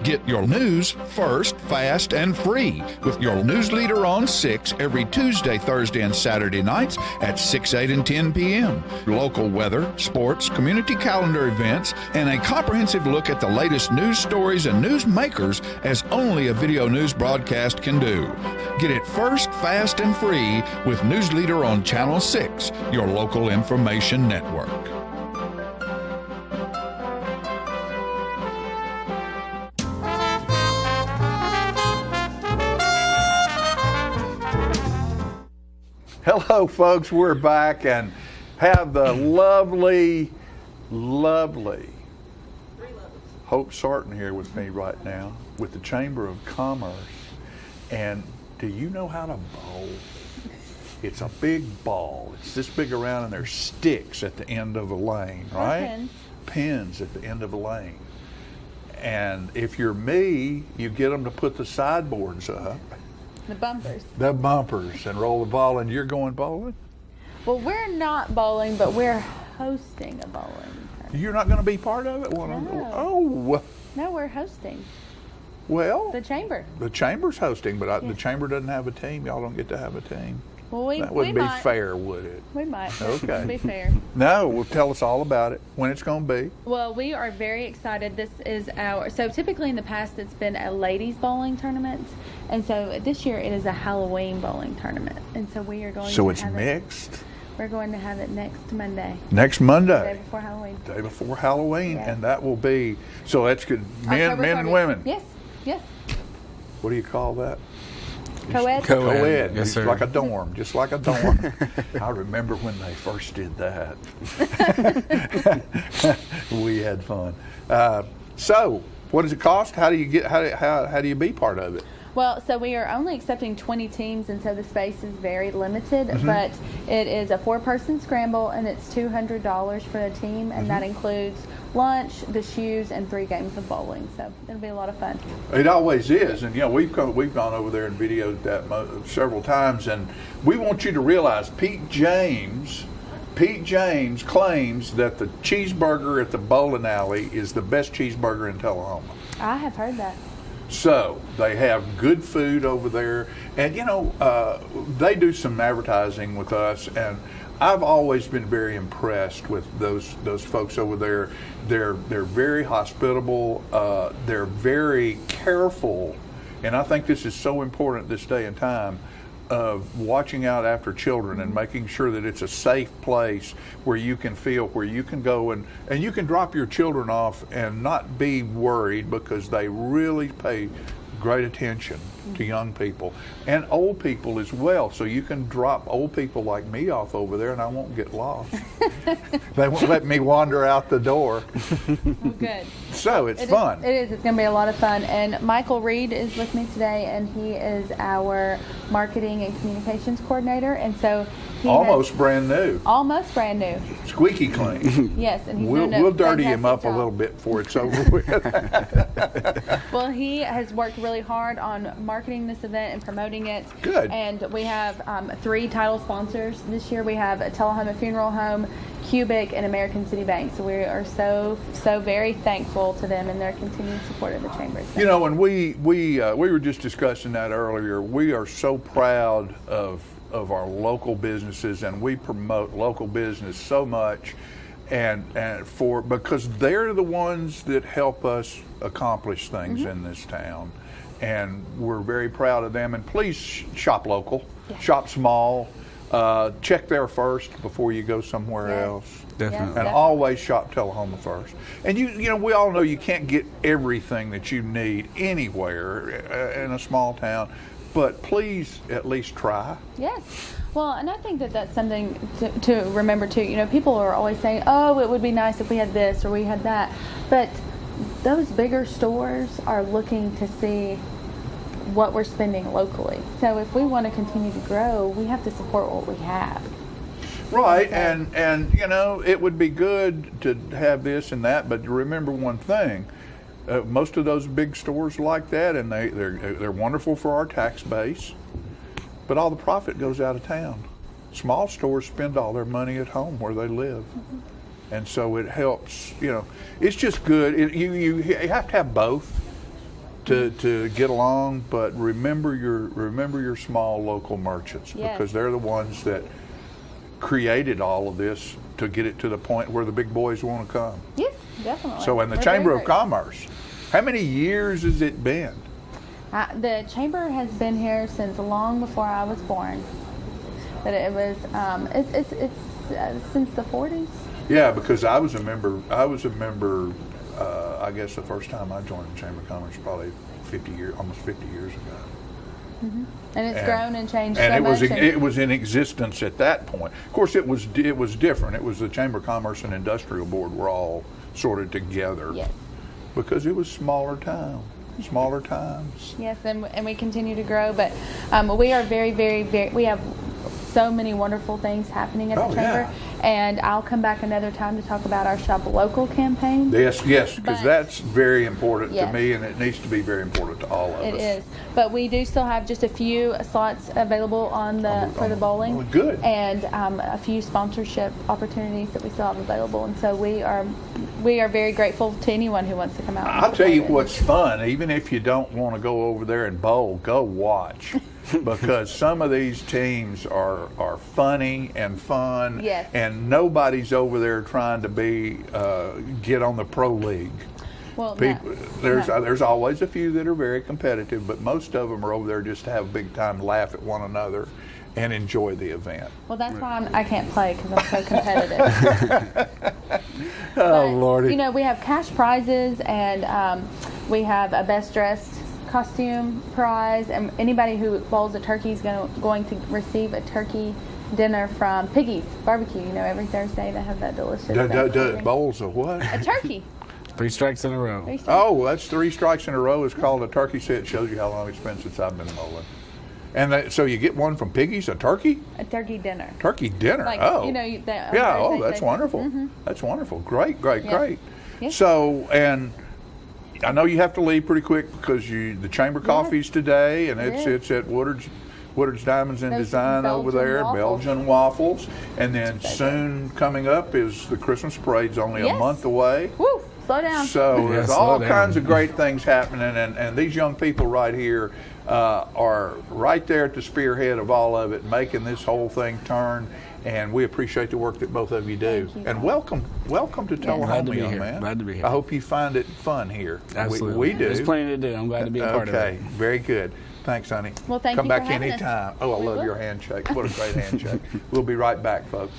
Speaker 8: Get your news first, fast, and free with your news leader on 6 every Tuesday, Thursday, and Saturday nights at 6, 8, and 10 p.m. Local weather, sports, community calendar events, and a comprehensive look at the latest news stories and news makers as only a video news broadcast can do. Get it first, fast, and free with News Leader on Channel 6, your local information network.
Speaker 1: Hello, folks. We're back and have the lovely Hope Sarton here with me right now with the Chamber of Commerce. And do you know how to bowl? It's a big ball. It's this big around, and there's sticks at the end of a lane, right?
Speaker 18: Pins.
Speaker 1: Pins at the end of a lane. And if you're me, you get them to put the sideboards up.
Speaker 18: The bumpers.
Speaker 1: The bumpers, and roll the ball, and you're going bowling?
Speaker 18: Well, we're not bowling, but we're hosting a bowling tournament.
Speaker 1: You're not going to be part of it?
Speaker 18: No.
Speaker 1: Oh.
Speaker 18: No, we're hosting.
Speaker 1: Well.
Speaker 18: The Chamber.
Speaker 1: The Chamber's hosting, but the Chamber doesn't have a team. Y'all don't get to have a team.
Speaker 18: Well,
Speaker 1: that wouldn't be fair, would it?
Speaker 18: We might.
Speaker 1: Okay.
Speaker 18: That would be fair.
Speaker 1: No, well, tell us all about it, when it's going to be.
Speaker 18: Well, we are very excited. This is so typically in the past it's been a ladies bowling tournament. And so this year it is a Halloween bowling tournament. And so we are going to
Speaker 1: So it's
Speaker 18: have
Speaker 1: mixed?
Speaker 18: We're going to have it next Monday.
Speaker 1: Next Monday?
Speaker 18: The day before Halloween.
Speaker 1: Day before Halloween.
Speaker 18: Yes.
Speaker 1: And that will be, so that's good. Men
Speaker 18: October
Speaker 1: and
Speaker 18: 30th.
Speaker 1: women.
Speaker 18: Yes, yes.
Speaker 1: What do you call that?
Speaker 18: Co-ed?
Speaker 1: Co-ed.
Speaker 19: Yes,
Speaker 1: Just
Speaker 19: sir.
Speaker 1: like a dorm. Just like a dorm. I remember when they first did that. We had fun. So, what does it cost? How do you get? How do you be part of it?
Speaker 18: Well, so we are only accepting 20 teams, and so the space is very limited,
Speaker 1: Mm-hmm.
Speaker 18: but it is a 4-person scramble, and it's $200 for the team, and that includes lunch, the shoes, and 3 games of bowling. So it'll be a lot of fun.
Speaker 1: It always is, and we've gone over there and videoed that several times, and we want you to realize Pete James claims that the cheeseburger at the bowling alley is the best cheeseburger in Tullahoma.
Speaker 18: I have heard that.
Speaker 1: So they have good food over there, and they do some advertising with us, and I've always been very impressed with those folks over there. They're very hospitable. They're very careful, and I think this is so important this day and time of watching out after children and making sure that it's a safe place where you can go and you can drop your children off and not be worried, because they really pay great attention to young people and old people as well. So you can drop old people like me off over there and I won't get lost. They won't let me wander out the door.
Speaker 18: Well, good.
Speaker 1: So it's fun.
Speaker 18: It is. It's going to be a lot of fun. And Michael Reed is with me today, and he is our marketing and communications coordinator. And so he
Speaker 1: almost brand new.
Speaker 18: Almost brand new.
Speaker 1: Squeaky clean.
Speaker 18: Yes, and he's
Speaker 1: we'll dirty him up
Speaker 18: job.
Speaker 1: a little bit before it's over with.
Speaker 18: Well, he has worked really hard on marketing this event and promoting it.
Speaker 1: Good.
Speaker 18: And we have 3 title sponsors this year. We have Tullahoma Funeral Home, Cubic, and American City Bank. So we are so very thankful to them and their continued support of the Chamber. So.
Speaker 1: And we were just discussing that earlier. We are so proud of our local businesses, and we promote local business so much, and because they're the ones that help us accomplish things in this town, and we're very proud of them. And please shop local, shop small. check there first before you go somewhere else.
Speaker 19: Definitely.
Speaker 1: And always shop Tullahoma first. And you know, we all know you can't get everything that you need anywhere in a small town, but please at least try.
Speaker 18: Yes. Well, and I think that that's something to remember too. You know, people are always saying, "Oh, it would be nice if we had this or we had that," but those bigger stores are looking to see what we're spending locally. So if we want to continue to grow, we have to support what we have.
Speaker 1: Right, and you know, it would be good to have this and that, but remember one thing. Most of those big stores like that, and they're wonderful for our tax base, but all the profit goes out of town. Small stores spend all their money at home where they live. And so it helps, you know, it's just good. You have to have both to get along, but remember your small local merchants, because they're the ones that created all of this to get it to the point where the big boys want to come.
Speaker 18: Yes, definitely.
Speaker 1: So, and the Chamber of Commerce, how many years has it been?
Speaker 18: The Chamber has been here since long before I was born. But it was, it's since the 40s.
Speaker 1: Yeah, because I was a member, I guess the first time I joined the Chamber of Commerce probably almost 50 years ago.
Speaker 18: Mm-hmm. And it's grown and changed
Speaker 1: and
Speaker 18: so much.
Speaker 1: It was in existence at that point. Of course, it was different. It was the Chamber of Commerce and Industrial Board were all sort of together.
Speaker 18: Yes.
Speaker 1: Because it was smaller times.
Speaker 18: Yes, and we continue to grow, but we are very, very, very, we have so many wonderful things happening at the Chamber, and I'll come back another time to talk about our Shop Local campaign.
Speaker 1: Yes, because that's very important to me, and it needs to be very important to all of us.
Speaker 18: It is, but we do still have just a few slots available for the bowling.
Speaker 1: Oh, good.
Speaker 18: And a few sponsorship opportunities that we still have available, and so we are very grateful to anyone who wants to come out.
Speaker 1: I'll tell you what's fun, even if you don't want to go over there and bowl, go watch. Because some of these teams are funny and fun, and nobody's over there trying to get on the pro league.
Speaker 18: Well,
Speaker 1: there's always a few that are very competitive, but most of them are over there just to have a big time, laugh at one another, and enjoy the event.
Speaker 18: Well, that's why I can't play, because I'm so competitive.
Speaker 1: Oh, Lordy!
Speaker 18: You know, we have cash prizes, and we have a best dressed costume prize, and anybody who bowls a turkey is going to receive a turkey dinner from Piggy's Barbecue. You know, every Thursday they have that delicious
Speaker 1: bowls of what?
Speaker 18: A turkey.
Speaker 19: 3 strikes in a row.
Speaker 1: Oh, that's 3 strikes in a row. It's called a turkey set. It shows you how long it's been since I've been bowling. And so you get one from Piggy's, a turkey?
Speaker 18: A turkey dinner.
Speaker 1: Turkey dinner.
Speaker 18: Like, you know,
Speaker 1: that's wonderful.
Speaker 18: Mm-hmm.
Speaker 1: That's wonderful. Great.
Speaker 18: Yes.
Speaker 1: So, and I know you have to leave pretty quick because the Chamber Coffee's today, and it's at Woodard's Diamonds and Design over there, Belgian waffles, and then soon coming up is the Christmas parade's only a month away.
Speaker 18: Woo! Slow down.
Speaker 1: So there's all kinds of great things happening, and these young people right here are right there at the spearhead of all of it, making this whole thing turn. And we appreciate the work that both of you do. And welcome to Tullahoma, young man.
Speaker 19: Glad to be here.
Speaker 1: I hope you find it fun here.
Speaker 19: Absolutely.
Speaker 1: We do.
Speaker 19: There's plenty to do. I'm glad to be a part of it.
Speaker 1: Okay, very good. Thanks, honey.
Speaker 18: Well, thank
Speaker 1: Come
Speaker 18: you
Speaker 1: back
Speaker 18: for having
Speaker 1: anytime.
Speaker 18: us.
Speaker 1: Oh, I love your handshake. What a great handshake. We'll be right back, folks.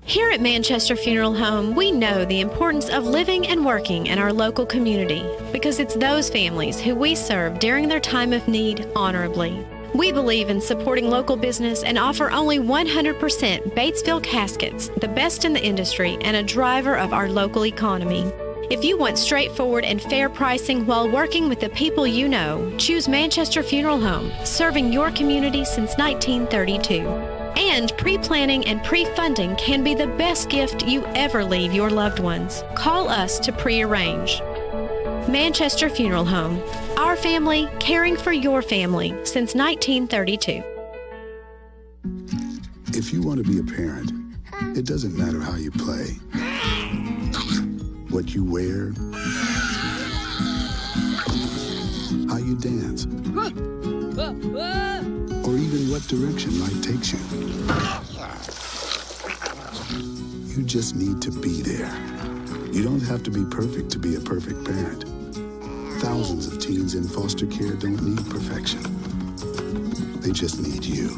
Speaker 12: Here at Manchester Funeral Home, we know the importance of living and working in our local community because it's those families who we serve during their time of need honorably. We believe in supporting local business and offer only 100% Batesville caskets, the best in the industry and a driver of our local economy. If you want straightforward and fair pricing while working with the people you know, choose Manchester Funeral Home, serving your community since 1932. And pre-planning and pre-funding can be the best gift you ever leave your loved ones. Call us to pre-arrange. Manchester Funeral Home. Our family caring for your family since 1932.
Speaker 20: If you want to be a parent, it doesn't matter how you play, what you wear, how you dance, or even what direction life takes you. You just need to be there. You don't have to be perfect to be a perfect parent. thousands of teens in foster care don't need perfection. They just need you.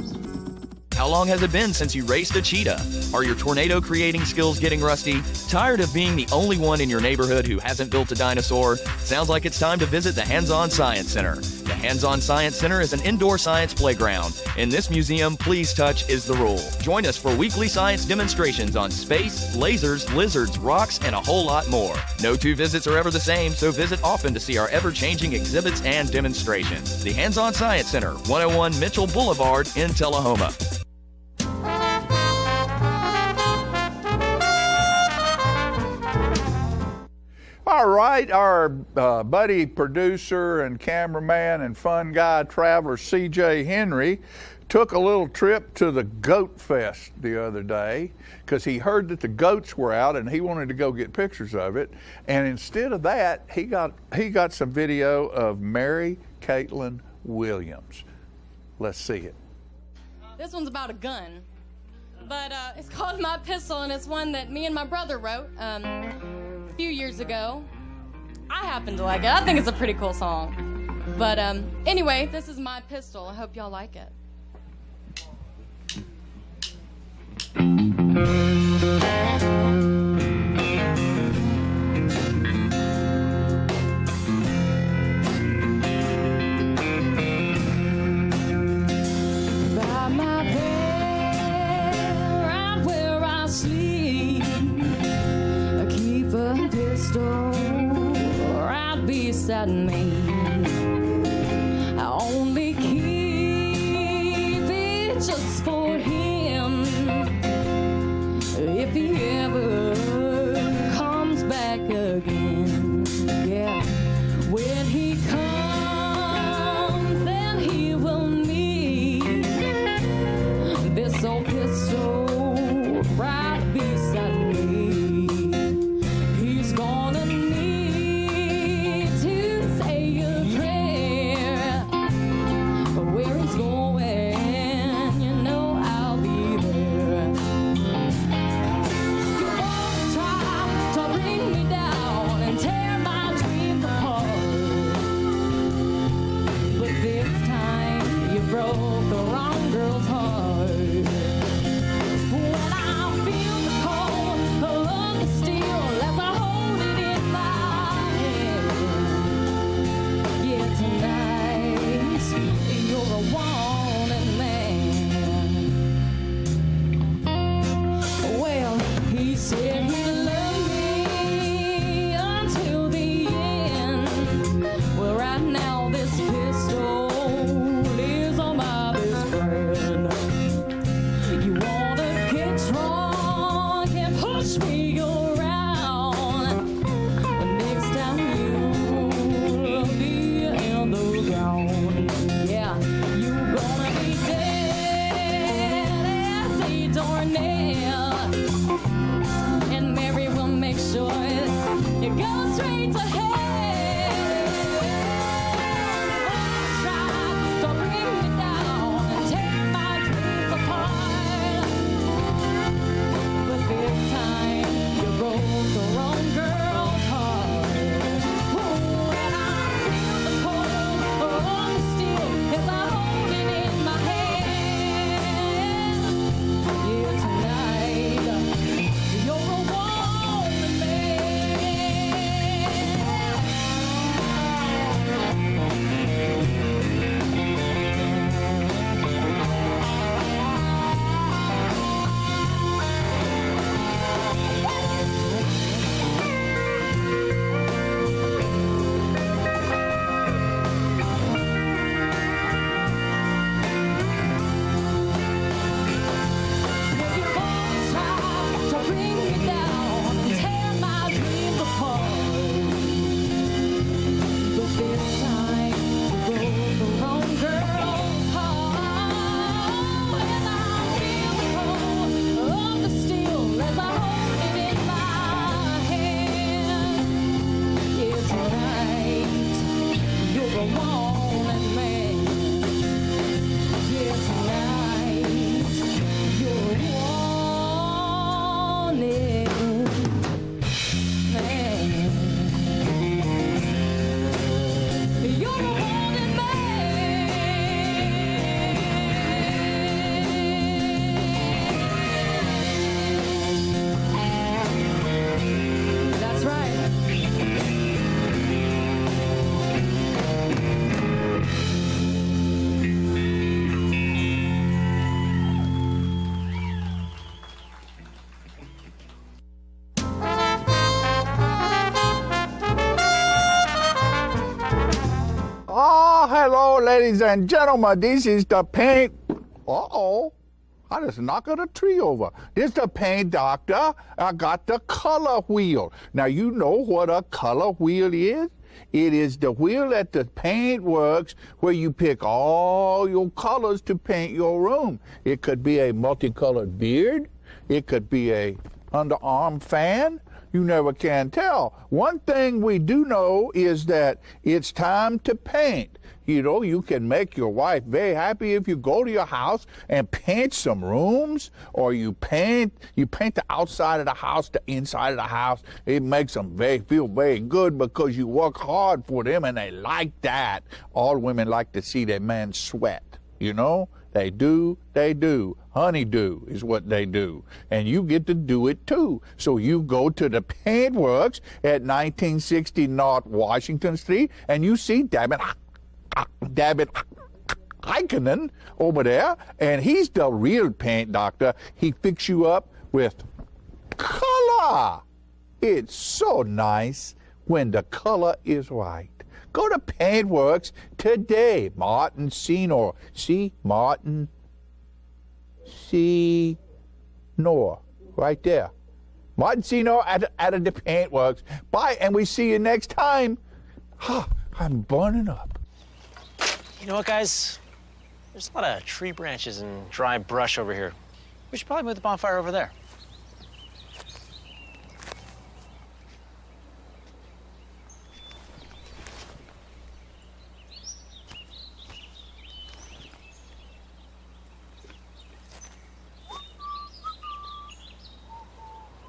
Speaker 21: How long has it been since you raced a cheetah? Are your tornado creating skills getting rusty? Tired of being the only one in your neighborhood who hasn't built a dinosaur? Sounds like it's time to visit the Hands-On Science Center. The Hands-On Science Center is an indoor science playground. In this museum, please touch is the rule. Join us for weekly science demonstrations on space, lasers, lizards, rocks, and a whole lot more. No two visits are ever the same, so visit often to see our ever-changing exhibits and demonstrations. The Hands-On Science Center, 101 Mitchell Boulevard in Tullahoma.
Speaker 1: All right, our buddy producer and cameraman and fun guy traveler C.J. Henry took a little trip to the Goat Fest the other day because he heard that the goats were out and he wanted to go get pictures of it. And instead of that, he got some video of Mary Caitlin Williams. Let's see it.
Speaker 22: This one's about a gun, but it's called My Pistol, and it's one that me and my brother wrote a few years ago. I happen to like it. I think it's a pretty cool song. But anyway, this is My Pistol. I hope y'all like it.
Speaker 23: By my bed, right where I sleep, I keep a pistol right beside me. I only keep it just for him. If he ever comes back again, yeah. When he comes, then he will need this old pistol right beside me. He's gonna need to say
Speaker 1: Hello, ladies and gentlemen. This is the paint. Uh-oh. I just knocked a tree over. This is the paint doctor. I got the color wheel. Now, you know what a color wheel is? It is the wheel at the paint works where you pick all your colors to paint your room. It could be a multicolored beard. It could be a underarm fan. You never can tell. One thing we do know is that it's time to paint. You know, you can make your wife very happy if you go to your house and paint some rooms, or you paint the outside of the house, the inside of the house. It makes them feel very good because you work hard for them, and they like that. All women like to see their man sweat, you know? They do. Honeydew is what they do. And you get to do it too. So you go to the paint works at 1960 North Washington Street, and you see David Heikkinen over there, and he's the real paint doctor. He fix you up with color. It's so nice when the color is right. Go to Paintworks today. Martin Senor. See? Martin Senor. Right there. Martin Senor at the Paintworks. Bye, and we see you next time. I'm burning up.
Speaker 2: You know what, guys? There's a lot of tree branches and dry brush over here. We should probably move the bonfire over there.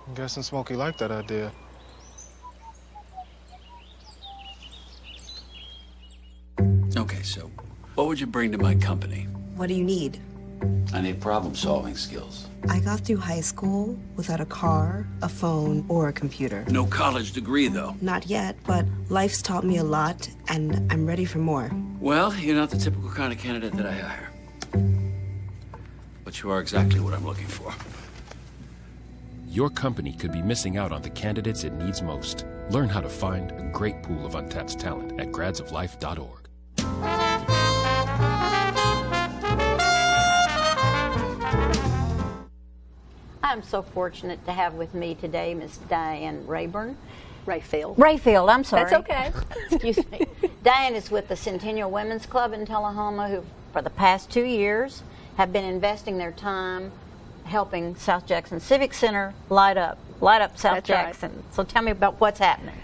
Speaker 4: I'm guessing Smokey liked that idea.
Speaker 6: Okay, so what would you bring to my company?
Speaker 24: What do you need?
Speaker 6: I need problem-solving skills.
Speaker 24: I got through high school without a car, a phone, or a computer.
Speaker 6: No college degree, though.
Speaker 24: Not yet, but life's taught me a lot, and I'm ready for more.
Speaker 6: Well, you're not the typical kind of candidate that I hire. But you are exactly what I'm looking for.
Speaker 25: Your company could be missing out on the candidates it needs most. Learn how to find a great pool of untapped talent at gradsoflife.org.
Speaker 26: I'm so fortunate to have with me today Miss Diane Rayburn.
Speaker 9: Rayfield,
Speaker 26: I'm sorry.
Speaker 9: That's okay.
Speaker 26: Excuse me. Diane is with the Centennial Women's Club in Tullahoma, who for the past 2 years have been investing their time helping South Jackson Civic Center light up South
Speaker 9: That's
Speaker 26: Jackson.
Speaker 9: Right.
Speaker 26: So tell me about what's happening.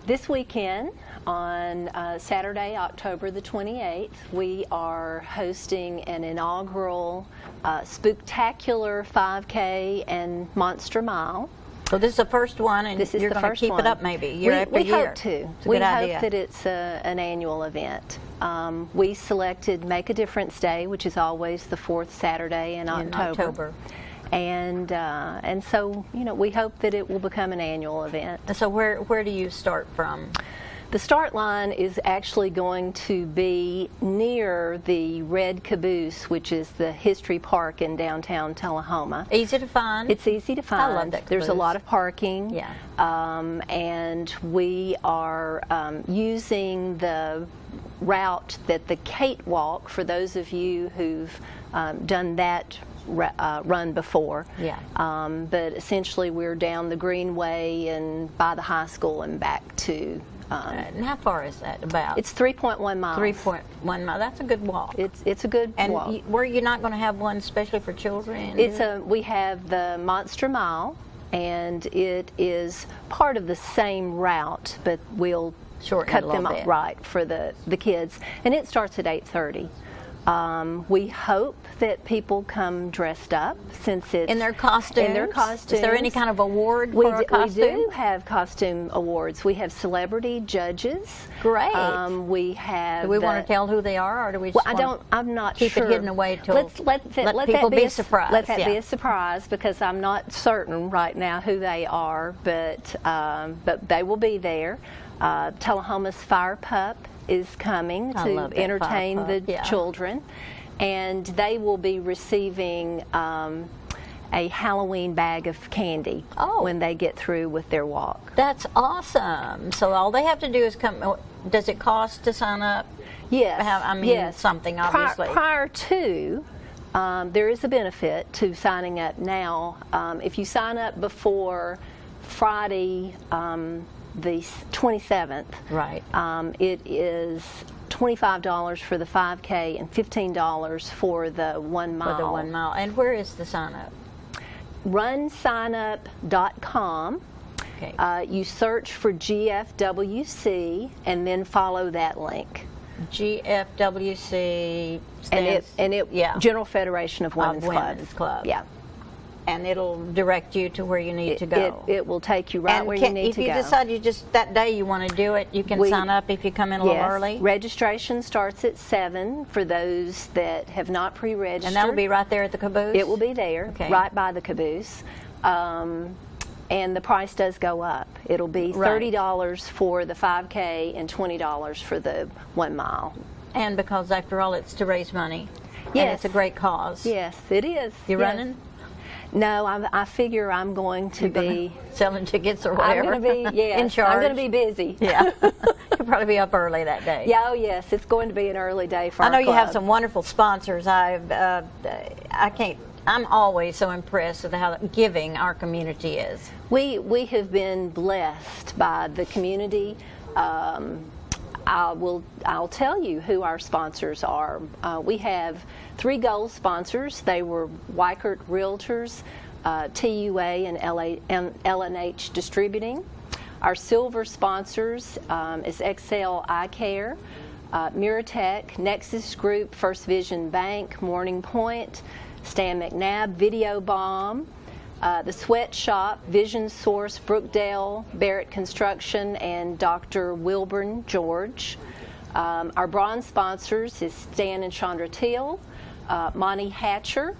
Speaker 9: This weekend, on Saturday, October the 28th, we are hosting an inaugural spooktacular 5K and Monster Mile.
Speaker 26: So this is the first one, and
Speaker 9: this is
Speaker 26: you're going to keep it up maybe year after year.
Speaker 9: We hope to.
Speaker 26: It's a
Speaker 9: We
Speaker 26: good
Speaker 9: hope
Speaker 26: idea.
Speaker 9: that it's an annual event. We selected Make a Difference Day, which is always the fourth Saturday in October. And so, you know, we hope that it will become an annual event.
Speaker 26: So where do you start from?
Speaker 9: The start line is actually going to be near the Red Caboose, which is the History Park in downtown Tullahoma.
Speaker 26: Easy to find?
Speaker 9: It's easy to find.
Speaker 26: I love that
Speaker 9: There's a
Speaker 26: caboose.
Speaker 9: lot of parking.
Speaker 26: Yeah.
Speaker 9: And we are using the route that the Kate Walk, for those of you who've done that run before.
Speaker 26: Yeah.
Speaker 9: But essentially we're down the Greenway and by the high school and back to
Speaker 26: and how far is that about?
Speaker 9: It's 3.1 miles.
Speaker 26: 3.1 miles. That's a good walk.
Speaker 9: It's a good walk.
Speaker 26: And were you not going to have one especially for children?
Speaker 9: We have the Monster Mile, and it is part of the same route, but we'll cut them up right for the kids. And it starts at 8:30. We hope that people come dressed up, since it's
Speaker 26: in their costumes.
Speaker 9: In their costumes.
Speaker 26: Is there any kind of award for a costume?
Speaker 9: We do have costume awards. We have celebrity judges.
Speaker 26: Great.
Speaker 9: We have.
Speaker 26: Do we want to tell who they are, or do we? Just
Speaker 9: I'm not
Speaker 26: keep
Speaker 9: sure.
Speaker 26: it hidden away till
Speaker 9: let
Speaker 26: people be surprised.
Speaker 9: Let that be a surprise, because I'm not certain right now who they are, but they will be there. Tullahoma's Fire Pup is coming to entertain the children, and they will be receiving a Halloween bag of candy when they get through with their walk.
Speaker 26: That's awesome. So all they have to do is come. Does it cost to sign up? Yes.
Speaker 9: yes.
Speaker 26: Something, obviously.
Speaker 9: Prior to, there is a benefit to signing up now. If you sign up before Friday, the 27th,
Speaker 26: right.
Speaker 9: It is $25 for the 5K and $15 for the 1 mile.
Speaker 26: For the 1 mile. And where is the sign up?
Speaker 9: runsignup.com.
Speaker 26: Okay.
Speaker 9: You search for GFWC and then follow that link.
Speaker 26: GFWC stands,
Speaker 9: yeah. General Federation of Women's
Speaker 26: Club.
Speaker 9: Yeah.
Speaker 26: And it'll direct you to where you need to go.
Speaker 9: It will take you right where you need to go.
Speaker 26: If you decide you just that day you want to do it, you can sign up if you come in a little early.
Speaker 9: Registration starts at 7 for those that have not pre-registered.
Speaker 26: And that will be right there at the caboose?
Speaker 9: It will be there, right by the caboose. And the price does go up. It'll be $30 for the 5K and $20 for the 1 mile.
Speaker 26: And because after all, it's to raise money.
Speaker 9: Yes.
Speaker 26: And it's a great cause.
Speaker 9: Yes, it is.
Speaker 26: You running?
Speaker 9: No, I figure I'm going to be
Speaker 26: selling tickets or whatever.
Speaker 9: I'm going to be
Speaker 26: in charge.
Speaker 9: I'm going to be busy.
Speaker 26: Yeah, you'll probably be up early that day.
Speaker 9: Yeah, oh yes, it's going to be an early day for
Speaker 26: I
Speaker 9: our
Speaker 26: know you
Speaker 9: club.
Speaker 26: have some wonderful sponsors. I'm always so impressed with how giving our community is.
Speaker 9: We have been blessed by the community. I'll tell you who our sponsors are. We have 3 gold sponsors. They were Weichert Realtors, TUA, and LNH Distributing. Our silver sponsors is Excel Eye Care, Miratech, Nexus Group, First Vision Bank, Morning Point, Stan McNabb, Video Bomb, the Sweatshop, Vision Source, Brookdale, Barrett Construction, and Dr. Wilburn George. Our bronze sponsors is Stan and Chandra Teal, Monty Hatcher,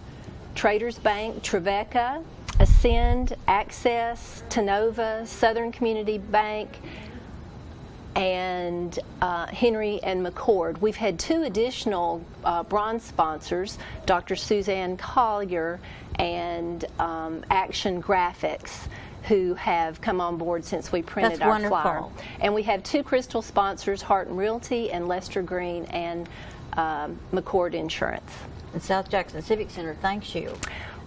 Speaker 9: Traders Bank, Trevecca, Ascend, Access, Tenova, Southern Community Bank, and Henry and McCord. We've had 2 additional bronze sponsors, Dr. Suzanne Collier and Action Graphics, who have come on board since we printed our flyer. And we have 2 crystal sponsors, Harton Realty and Lester Green and McCord Insurance.
Speaker 26: And South Jackson Civic Center thanks you.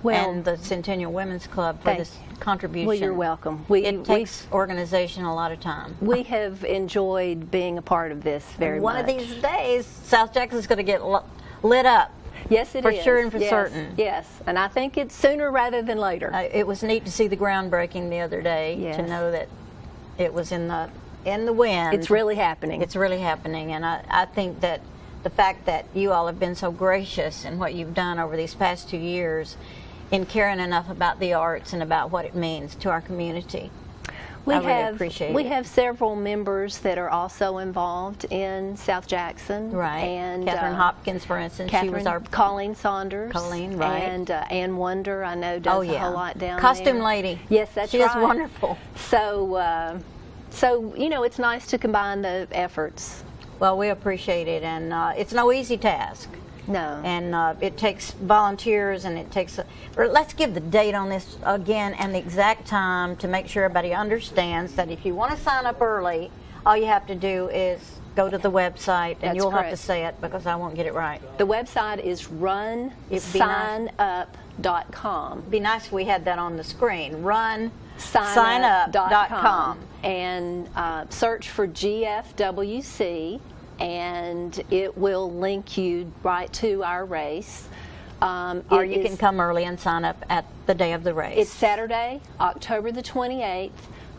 Speaker 9: Well,
Speaker 26: and the Centennial Women's Club for this contribution.
Speaker 9: Well, you're welcome.
Speaker 26: It takes organization a lot of time.
Speaker 9: We have enjoyed being a part of this very much.
Speaker 26: One of these days, South Jackson's going to get lit up.
Speaker 9: Yes, it is.
Speaker 26: For sure and for certain.
Speaker 9: Yes, and I think it's sooner rather than later.
Speaker 26: It was neat to see the groundbreaking the other day, to know that it was in the wind.
Speaker 9: It's really happening.
Speaker 26: It's really happening, and I think that the fact that you all have been so gracious in what you've done over these past 2 years in caring enough about the arts and about what it means to our community. I really appreciate it.
Speaker 9: We have several members that are also involved in South Jackson.
Speaker 26: Right.
Speaker 9: And
Speaker 26: Catherine Hopkins, for instance,
Speaker 9: she
Speaker 26: was our
Speaker 9: Colleen Saunders.
Speaker 26: Colleen, right.
Speaker 9: And Ann Wonder, I know, does a whole lot down
Speaker 26: Costume
Speaker 9: there.
Speaker 26: lady.
Speaker 9: Yes, that's
Speaker 26: she
Speaker 9: right.
Speaker 26: She is wonderful.
Speaker 9: So you know, it's nice to combine the efforts.
Speaker 26: Well, we appreciate it, and it's no easy task.
Speaker 9: No.
Speaker 26: And it takes volunteers, and it takes... let's give the date on this again and the exact time to make sure everybody understands that if you want to sign up early, all you have to do is go to the website, and you'll have to say it because I won't get it right.
Speaker 9: The website is runsignup.com.
Speaker 26: It'd be nice if we had that on the screen. Runsignup.com.
Speaker 9: And search for GFWC. And it will link you right to our race.
Speaker 26: Or you can come early and sign up at the day of the race.
Speaker 9: It's Saturday, October the 28th.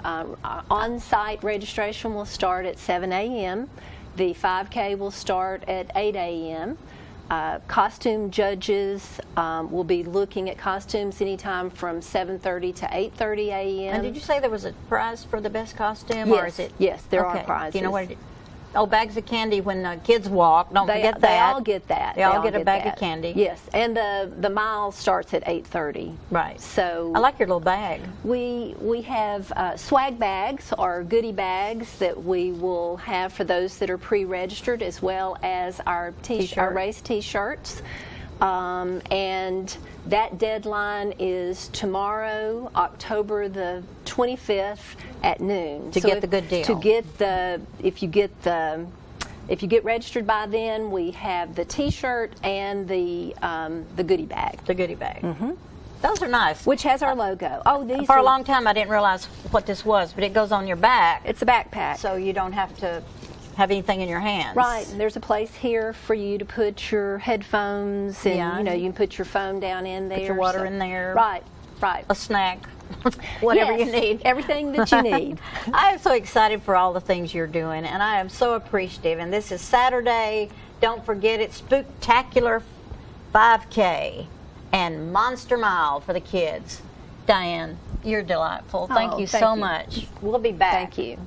Speaker 9: On-site registration will start at 7 a.m. The 5K will start at 8 a.m. Costume judges will be looking at costumes anytime from 7:30 to 8:30 a.m.
Speaker 26: And did you say there was a prize for the best costume?
Speaker 9: Yes,
Speaker 26: or is it?
Speaker 9: Yes, there are prizes.
Speaker 26: Do you know what it is? Oh, bags of candy when kids walk. Don't forget that.
Speaker 9: They all get that.
Speaker 26: They all get a bag of candy.
Speaker 9: Yes, and the mile starts at 8:30.
Speaker 26: Right.
Speaker 9: So
Speaker 26: I like your little bag.
Speaker 9: We have swag bags or goodie bags that we will have for those that are pre-registered, as well as our race T-shirts. And that deadline is tomorrow, October the 25th at noon.
Speaker 26: To get the good deal.
Speaker 9: If you get the
Speaker 3: If you get registered by then, we have the T-shirt and the goodie bag.
Speaker 26: The goodie bag.
Speaker 3: Mm-hmm.
Speaker 26: Those are nice.
Speaker 3: Which has our logo. Oh, these
Speaker 26: For
Speaker 3: are,
Speaker 26: a long time, I didn't realize what this was, but it goes on your back.
Speaker 3: It's a backpack.
Speaker 26: So you don't have to have anything in your hands.
Speaker 3: Right, and there's a place here for you to put your headphones, and you can put your phone down in there.
Speaker 26: Put your water in there.
Speaker 3: Right.
Speaker 26: A snack. Whatever you need.
Speaker 3: Everything that you need.
Speaker 26: I am so excited for all the things you're doing, and I am so appreciative. And this is Saturday. Don't forget, it's Spooktacular 5K and Monster Mile for the kids. Diane, you're delightful. Thank you so much. We'll be back.
Speaker 3: Thank you.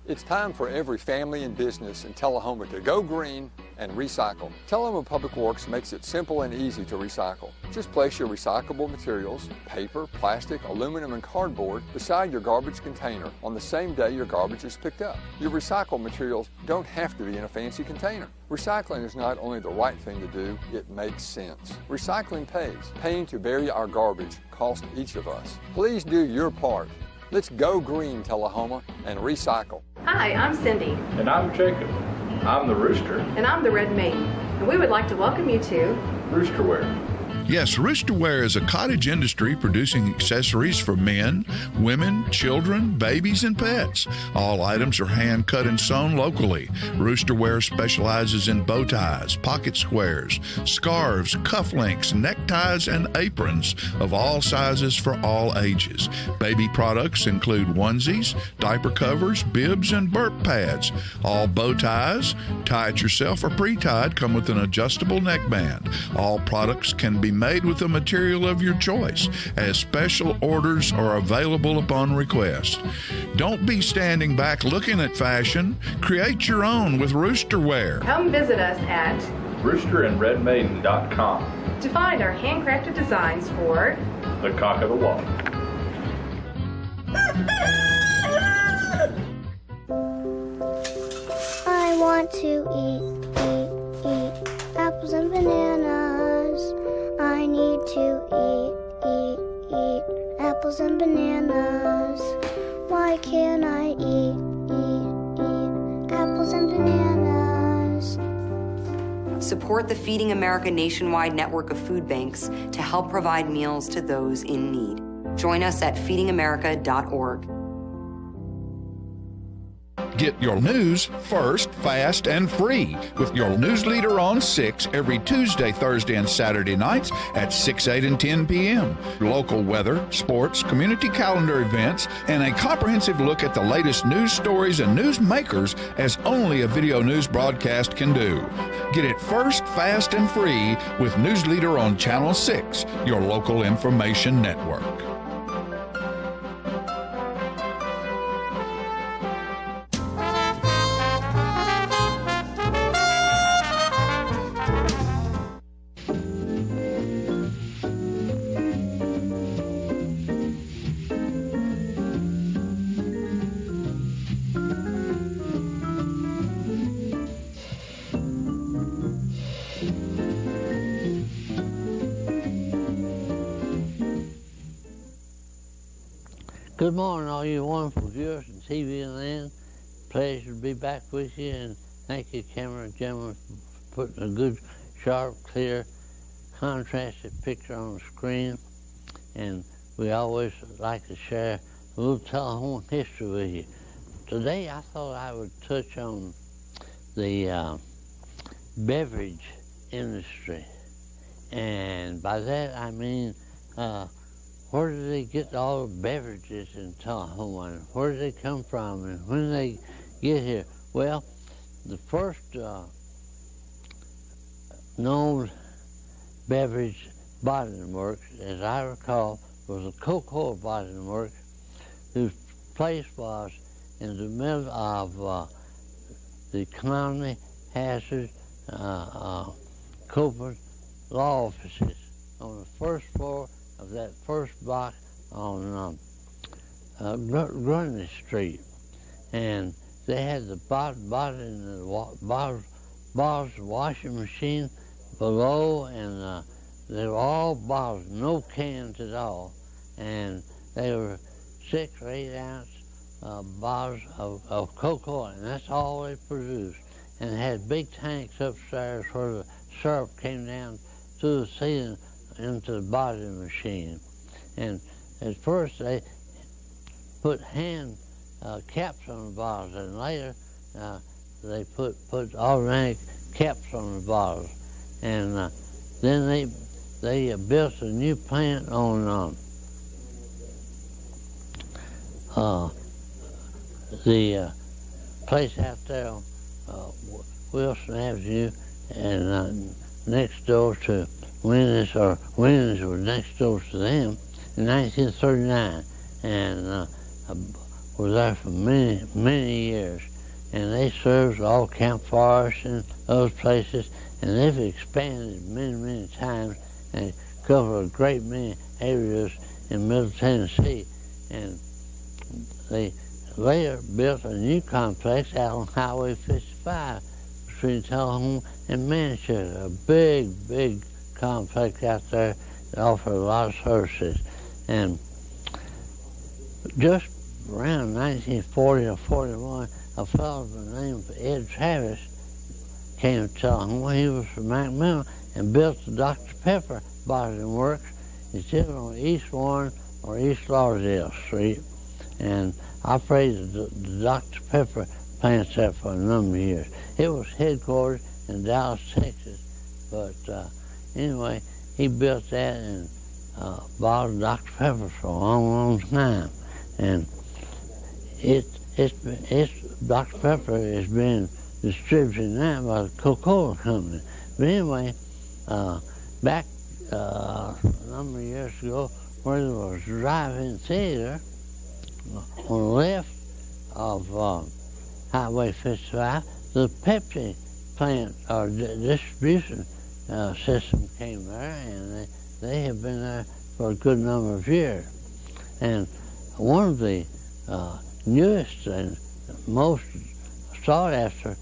Speaker 5: It's time for every family and business in Tullahoma to go green and recycle. Tullahoma Public Works makes it simple and easy to recycle. Just place your recyclable materials, paper, plastic, aluminum, and cardboard beside your garbage container on the same day your garbage is picked up. Your recycled materials don't have to be in a fancy container. Recycling is not only the right thing to do, it makes sense. Recycling pays. Paying to bury our garbage costs each of us. Please do your part. Let's go green, Tullahoma, and recycle.
Speaker 7: Hi, I'm Cindy.
Speaker 15: And I'm Jacob. I'm the Rooster.
Speaker 7: And I'm the Red Mate. And we would like to welcome you to
Speaker 15: Roosterwear.
Speaker 8: Yes, Roosterwear is a cottage industry producing accessories for men, women, children, babies, and pets. All items are hand cut and sewn locally. Roosterwear specializes in bow ties, pocket squares, scarves, cufflinks, neckties, and aprons of all sizes for all ages. Baby products include onesies, diaper covers, bibs, and burp pads. All bow ties, tie it yourself or pre-tied, come with an adjustable neckband. All products can be made with the material of your choice, as special orders are available upon request. Don't be standing back looking at fashion. Create your own with Roosterwear.
Speaker 7: Come visit us at
Speaker 15: roosterandredmaiden.com
Speaker 7: to find our handcrafted designs for
Speaker 15: the cock of the walk.
Speaker 10: I want to eat apples and bananas. I need to eat apples and bananas. Why can't I eat apples and bananas?
Speaker 11: Support the Feeding America nationwide network of food banks to help provide meals to those in need. Join us at feedingamerica.org.
Speaker 8: Get your news first, fast, and free with your news leader on 6 every Tuesday, Thursday, and Saturday nights at 6, 8, and 10 p.m. Local weather, sports, community calendar events, and a comprehensive look at the latest news stories and news makers as only a video news broadcast can do. Get it first, fast, and free with News Leader on Channel 6, your local information network.
Speaker 13: Good morning, all you wonderful viewers in TV land. Pleasure to be back with you, and thank you, camera gentlemen, for putting a good, sharp, clear, contrasted picture on the screen. And we always like to share a little Tullahoma history with you. Today, I thought I would touch on the beverage industry, and by that I mean where do they get all the beverages in Tullahoma, and where do they come from, and when they get here? Well, the first known beverage bottling works, as I recall, was the Coca-Cola Bottling Works, whose place was in the middle of the Colony Hazard Cooper law offices on the first floor of that first block on Grundy Street. And they had the bottling, the bottles washing machine below, and they were all bottles, no cans at all. And they were 6 or 8 ounce bottles of cocoa, and that's all they produced. And had big tanks upstairs where the syrup came down through the ceiling into the bottling machine. And at first they put hand caps on the bottles, and later they put automatic caps on the bottles. And then they built a new plant on the place out there on Wilson Avenue, and next door to Winnie's, or Winnie's was next door to them, in 1939, and was there for many, many years. And they served all Camp Forest and those places, and they've expanded many, many times and covered a great many areas in Middle Tennessee. And they later built a new complex out on Highway 55 between Tullahoma and Manchester, a big, big complex out there that offered a lot of services. And just around 1940 or 41, a fellow by the name of Ed Travis came to Tullahoma. He was from Macmillan and built the Dr. Pepper bottling works. It's either on East Warren or East Lauderdale Street, and operated the Dr. Pepper plants there for a number of years. It was headquartered in Dallas, Texas, but anyway, he built that and bottled Dr. Pepper for a long, long time. And Dr. Pepper is being distributed now by the Coca-Cola Company. But anyway, back a number of years ago, where there was a drive-in theater on the left of Highway 55, the Pepsi plant or distribution system came there, and they have been there for a good number of years. And one of the newest and most sought after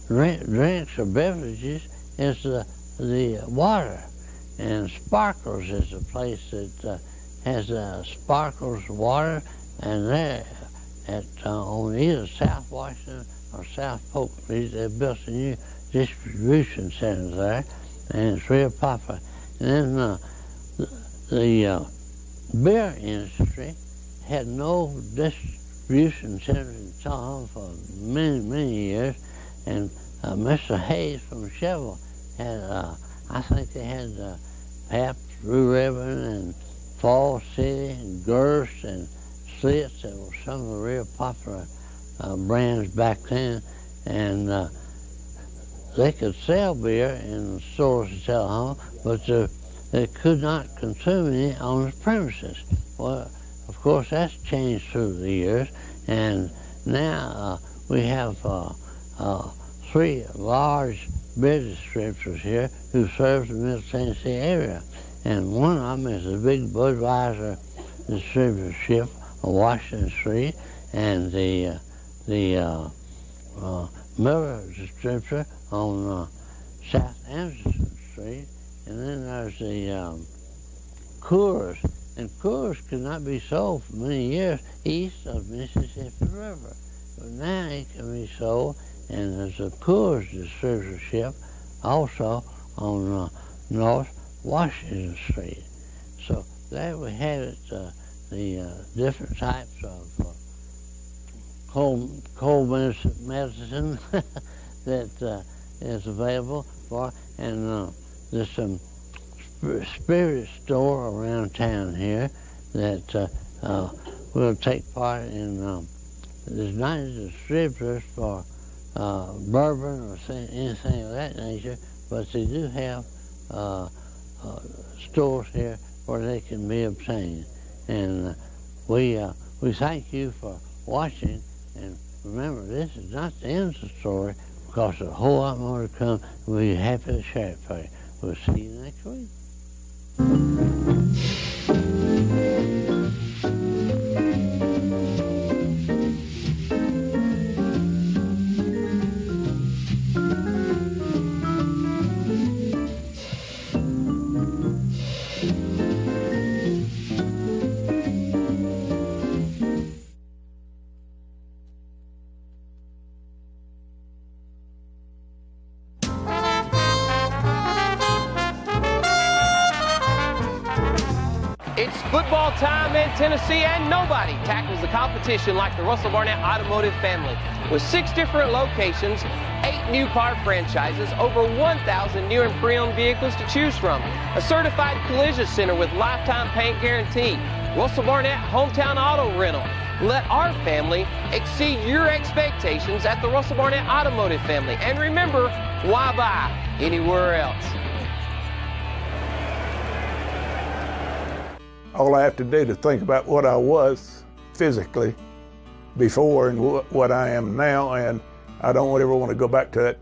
Speaker 13: drinks or beverages is the water. And Sparkles is a place that has Sparkles water, and there on either South Washington or South Polk Street, they built a new distribution center there, and it's real popular. And then the beer industry had no distribution center in Tullahoma for many, many years, and Mr. Hayes from Chevrolet had, I think they had Pabst Blue Ribbon and Fall City and Gerst and Slits. That were some of the real popular brands back then, and they could sell beer in the stores in Tullahoma, but they could not consume any on the premises. Well, of course, that's changed through the years, and now we have 3 large beer distributors here who serve the Middle Tennessee area. And one of them is the big Budweiser distributorship on Washington Street, and the Miller distributor on South Anderson Street, and then there's the Coors. And Coors could not be sold for many years east of Mississippi River, but now it can be sold, and there's a Coors distributorship also on North Washington Street. So there we have it, the different types of cold medicine that is available for, and there's some spirit store around town here that will take part in, there's not distributors for bourbon or anything of that nature, but they do have stores here where they can be obtained. And we thank you for watching, and remember, this is not the end of the story, because there's a whole lot more to come. We'll be happy to share it for you. We'll see you next week.
Speaker 12: football time in Tennessee, and nobody tackles the competition like the Russell Barnett Automotive family. With 6 different locations, 8 new car franchises, over 1,000 new and pre-owned vehicles to choose from, a certified collision center with lifetime paint guarantee, Russell Barnett Hometown Auto Rental. Let our family exceed your expectations at the Russell Barnett Automotive family. And remember, why buy anywhere else?
Speaker 14: All I have to do to think about what I was physically before and what I am now, and I don't ever want to go back to that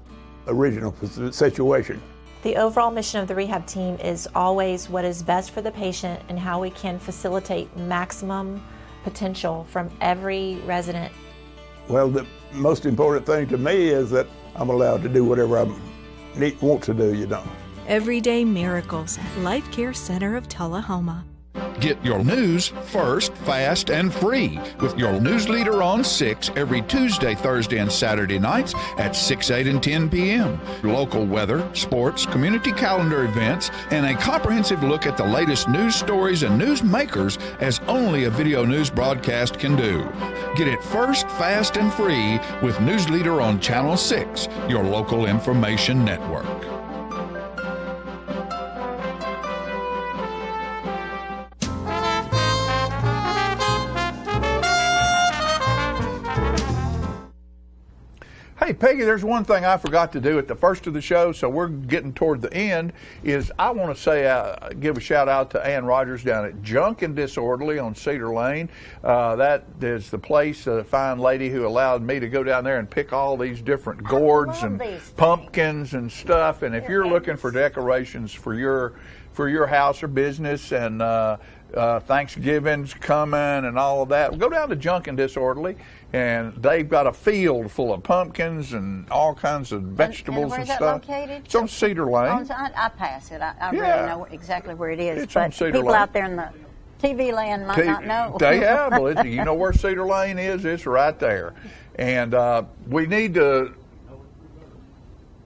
Speaker 14: original situation.
Speaker 16: The overall mission of the rehab team is always what is best for the patient and how we can facilitate maximum potential from every resident.
Speaker 14: Well, the most important thing to me is that I'm allowed to do whatever I want to do,
Speaker 17: Everyday Miracles, Life Care Center of Tullahoma.
Speaker 8: Get your news first, fast, and free with your news leader on 6 every Tuesday, Thursday, and Saturday nights at 6, 8, and 10 p.m. Local weather, sports, community calendar events, and a comprehensive look at the latest news stories and news makers as only a video news broadcast can do. Get it first, fast, and free with News Leader on Channel 6, your local information network.
Speaker 1: Hey, Peggy, there's one thing I forgot to do at the first of the show, so we're getting toward the end, is I want to say, give a shout out to Ann Rogers down at Junk and Disorderly on Cedar Lane. That is the place, a fine lady who allowed me to go down there and pick all these different gourds and pumpkins and stuff. And if you're looking for decorations for your house or business, and Thanksgiving's coming and all of that, go down to Junk and Disorderly, and they've got a field full of pumpkins and all kinds of vegetables and stuff.
Speaker 26: Where's that located?
Speaker 1: It's on Cedar Lane.
Speaker 26: I pass it. I really know exactly where it is.
Speaker 1: It's
Speaker 26: but
Speaker 1: on Cedar
Speaker 26: people
Speaker 1: Lane.
Speaker 26: out there in the TV land might not know.
Speaker 1: They have. Well, you know where Cedar Lane is? It's right there. And we need to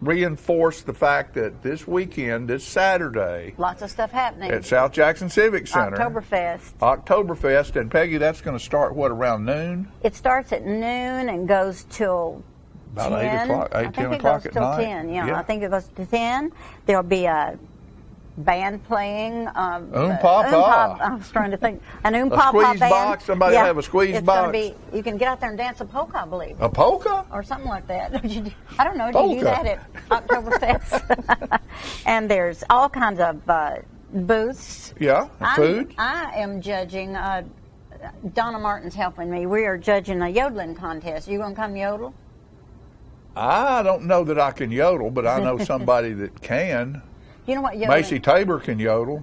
Speaker 1: reinforce the fact that this weekend, this Saturday,
Speaker 26: lots of stuff happening
Speaker 1: at South Jackson Civic Center.
Speaker 26: Oktoberfest.
Speaker 1: And Peggy, that's going to start, around noon?
Speaker 26: It starts at noon and goes till
Speaker 1: about
Speaker 26: 10.
Speaker 1: 8 o'clock, 10 o'clock at night.
Speaker 26: 10, I think it goes to 10. There'll be a band playing. I was trying to think. An
Speaker 1: a squeeze
Speaker 26: band.
Speaker 1: Box. Somebody have a squeeze box.
Speaker 26: You can get out there and dance a polka, I believe.
Speaker 1: A polka?
Speaker 26: Or something like that. I don't know. Do you do that at Oktoberfest? And there's all kinds of booths.
Speaker 1: Yeah, food.
Speaker 26: I am judging. Donna Martin's helping me. We are judging a yodeling contest. You going to come yodel?
Speaker 1: I don't know that I can yodel, but I know somebody that can.
Speaker 26: You know what yodeling?
Speaker 1: Macy Tabor can yodel.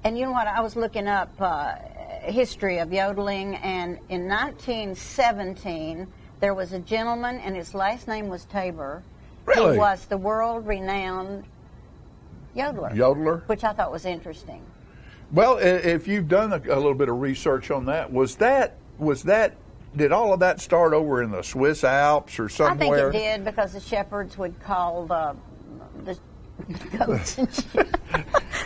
Speaker 26: And you know what? I was looking up history of yodeling, and in 1917 there was a gentleman, and his last name was Tabor.
Speaker 1: Really?
Speaker 26: He was the world-renowned yodeler.
Speaker 1: Yodeler?
Speaker 26: Which I thought was interesting.
Speaker 1: Well, if you've done a little bit of research on that, did all of that start over in the Swiss Alps or somewhere?
Speaker 26: I think it did, because the shepherds would call the goats and sheep.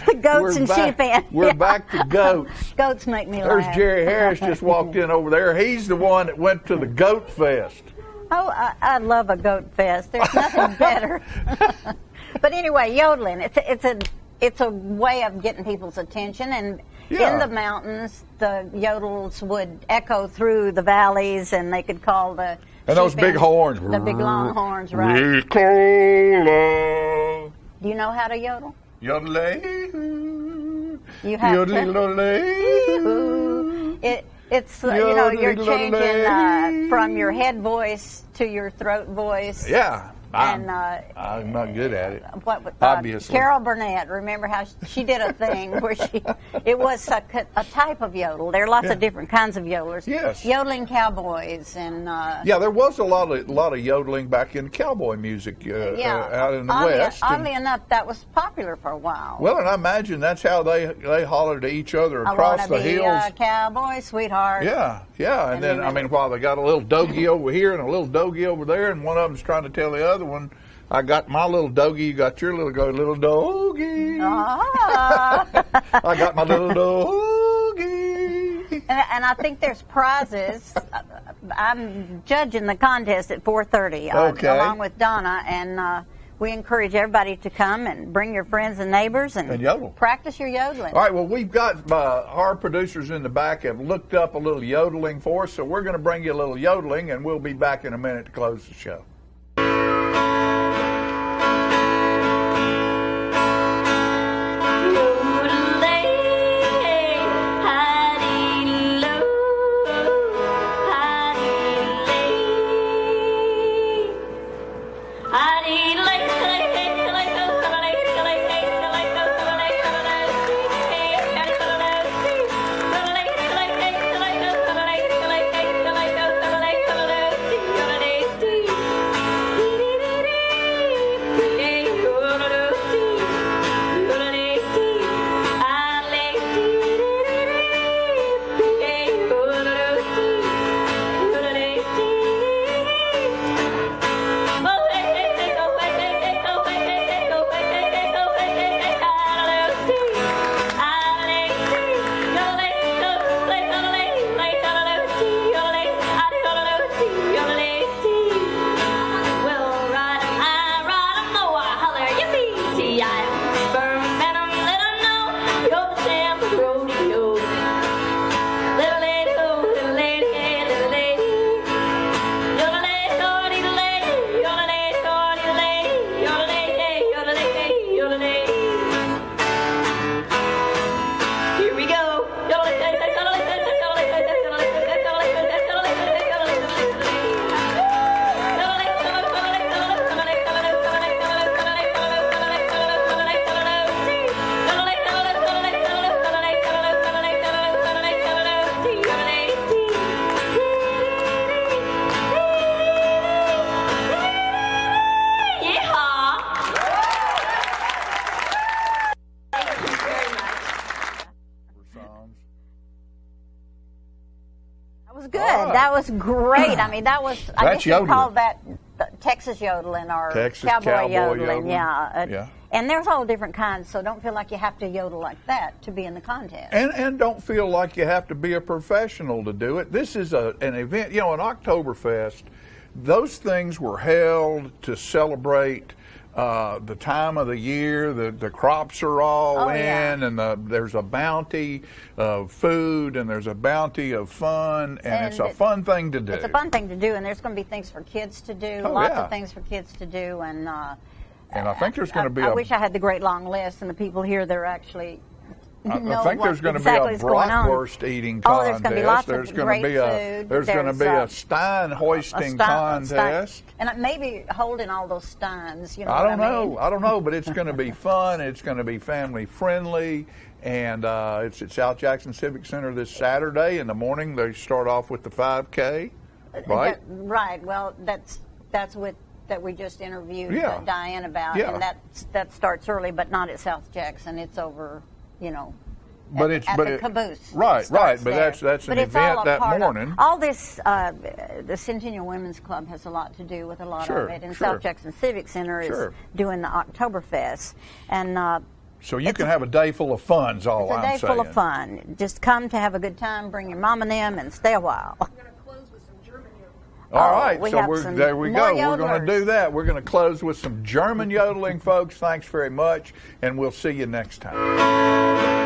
Speaker 26: The goats and sheep in.
Speaker 1: We're back to goats.
Speaker 26: Goats make me laugh.
Speaker 1: There's Jerry Harris just walked in over there. He's the one that went to the Goat Fest.
Speaker 26: Oh, I love a goat fest. There's nothing better. But anyway, yodeling, it's a way of getting people's attention, and in the mountains, the yodels would echo through the valleys, and they could call the
Speaker 1: and those big horns.
Speaker 26: The big long horns, right?
Speaker 1: Ricola.
Speaker 26: Do you know how to yodel?
Speaker 1: Yodelay.
Speaker 26: You have to. It's you're changing from your head voice to your throat voice.
Speaker 1: Yeah. I'm not good at it. Obviously.
Speaker 26: Carol Burnett, remember how she did a thing where it was a type of yodel. There are lots of different kinds of yodelers.
Speaker 1: Yes.
Speaker 26: Yodeling cowboys and.
Speaker 1: There was a lot of yodeling back in cowboy music out in the West.
Speaker 26: Oddly enough, that was popular for a while.
Speaker 1: Well, and I imagine that's how they hollered to each other across the hills.
Speaker 26: I want to be a cowboy, sweetheart.
Speaker 1: Yeah. And then while they got a little dogie over here and a little dogie over there, and one of them's trying to tell the other one, I got my little doggy, you got your little doggy.
Speaker 26: Ah.
Speaker 1: I got my little doggy.
Speaker 26: And I think there's prizes. I'm judging the contest at 4:30 along with Donna, and we encourage everybody to come and bring your friends and neighbors and
Speaker 1: yodel.
Speaker 26: Practice your yodeling.
Speaker 1: All right, well, we've got our producers in the back have looked up a little yodeling for us, so we're going to bring you a little yodeling, and we'll be back in a minute to close the show.
Speaker 26: That was great. I mean, I guess you call that Texas yodeling or cowboy yodeling. Yeah. And there's all different kinds, so don't feel like you have to yodel like that to be in the contest.
Speaker 1: And don't feel like you have to be a professional to do it. This is an event, an Oktoberfest. Those things were held to celebrate the time of the year. The crops are all in, and there's a bounty of food, and there's a bounty of fun, and it's a fun thing to do.
Speaker 26: It's a fun thing to do, and there's going to be things for kids to do, lots of things for kids to do, and
Speaker 1: I think there's going to be
Speaker 26: I wish I had the great long list, and the people here, they're actually
Speaker 1: I think there's going to be a bratwurst eating contest.
Speaker 26: There's going to be lots of great food.
Speaker 1: There's going to be a stein hoisting contest.
Speaker 26: And maybe holding all those steins.
Speaker 1: I don't know, but it's going to be fun. It's going to be family friendly. And it's at South Jackson Civic Center this Saturday in the morning. They start off with the 5K, right?
Speaker 26: Right. Well, that's with that we just interviewed Diane about.
Speaker 1: Yeah.
Speaker 26: And that starts early, but not at South Jackson. It's over,
Speaker 1: But
Speaker 26: at the caboose.
Speaker 1: Right. But that's an event that morning.
Speaker 26: All this, the Centennial Women's Club has a lot to do with a lot of it, and South Jackson Civic Center is doing the Oktoberfest, and
Speaker 1: so you can have a day full of fun. Is all I'm saying.
Speaker 26: It's a day full of fun. Just come to have a good time. Bring your mom and them, and stay a while.
Speaker 1: All right, so there we go. We're going to do that. We're going to close with some German yodeling, folks. Thanks very much, and we'll see you next time.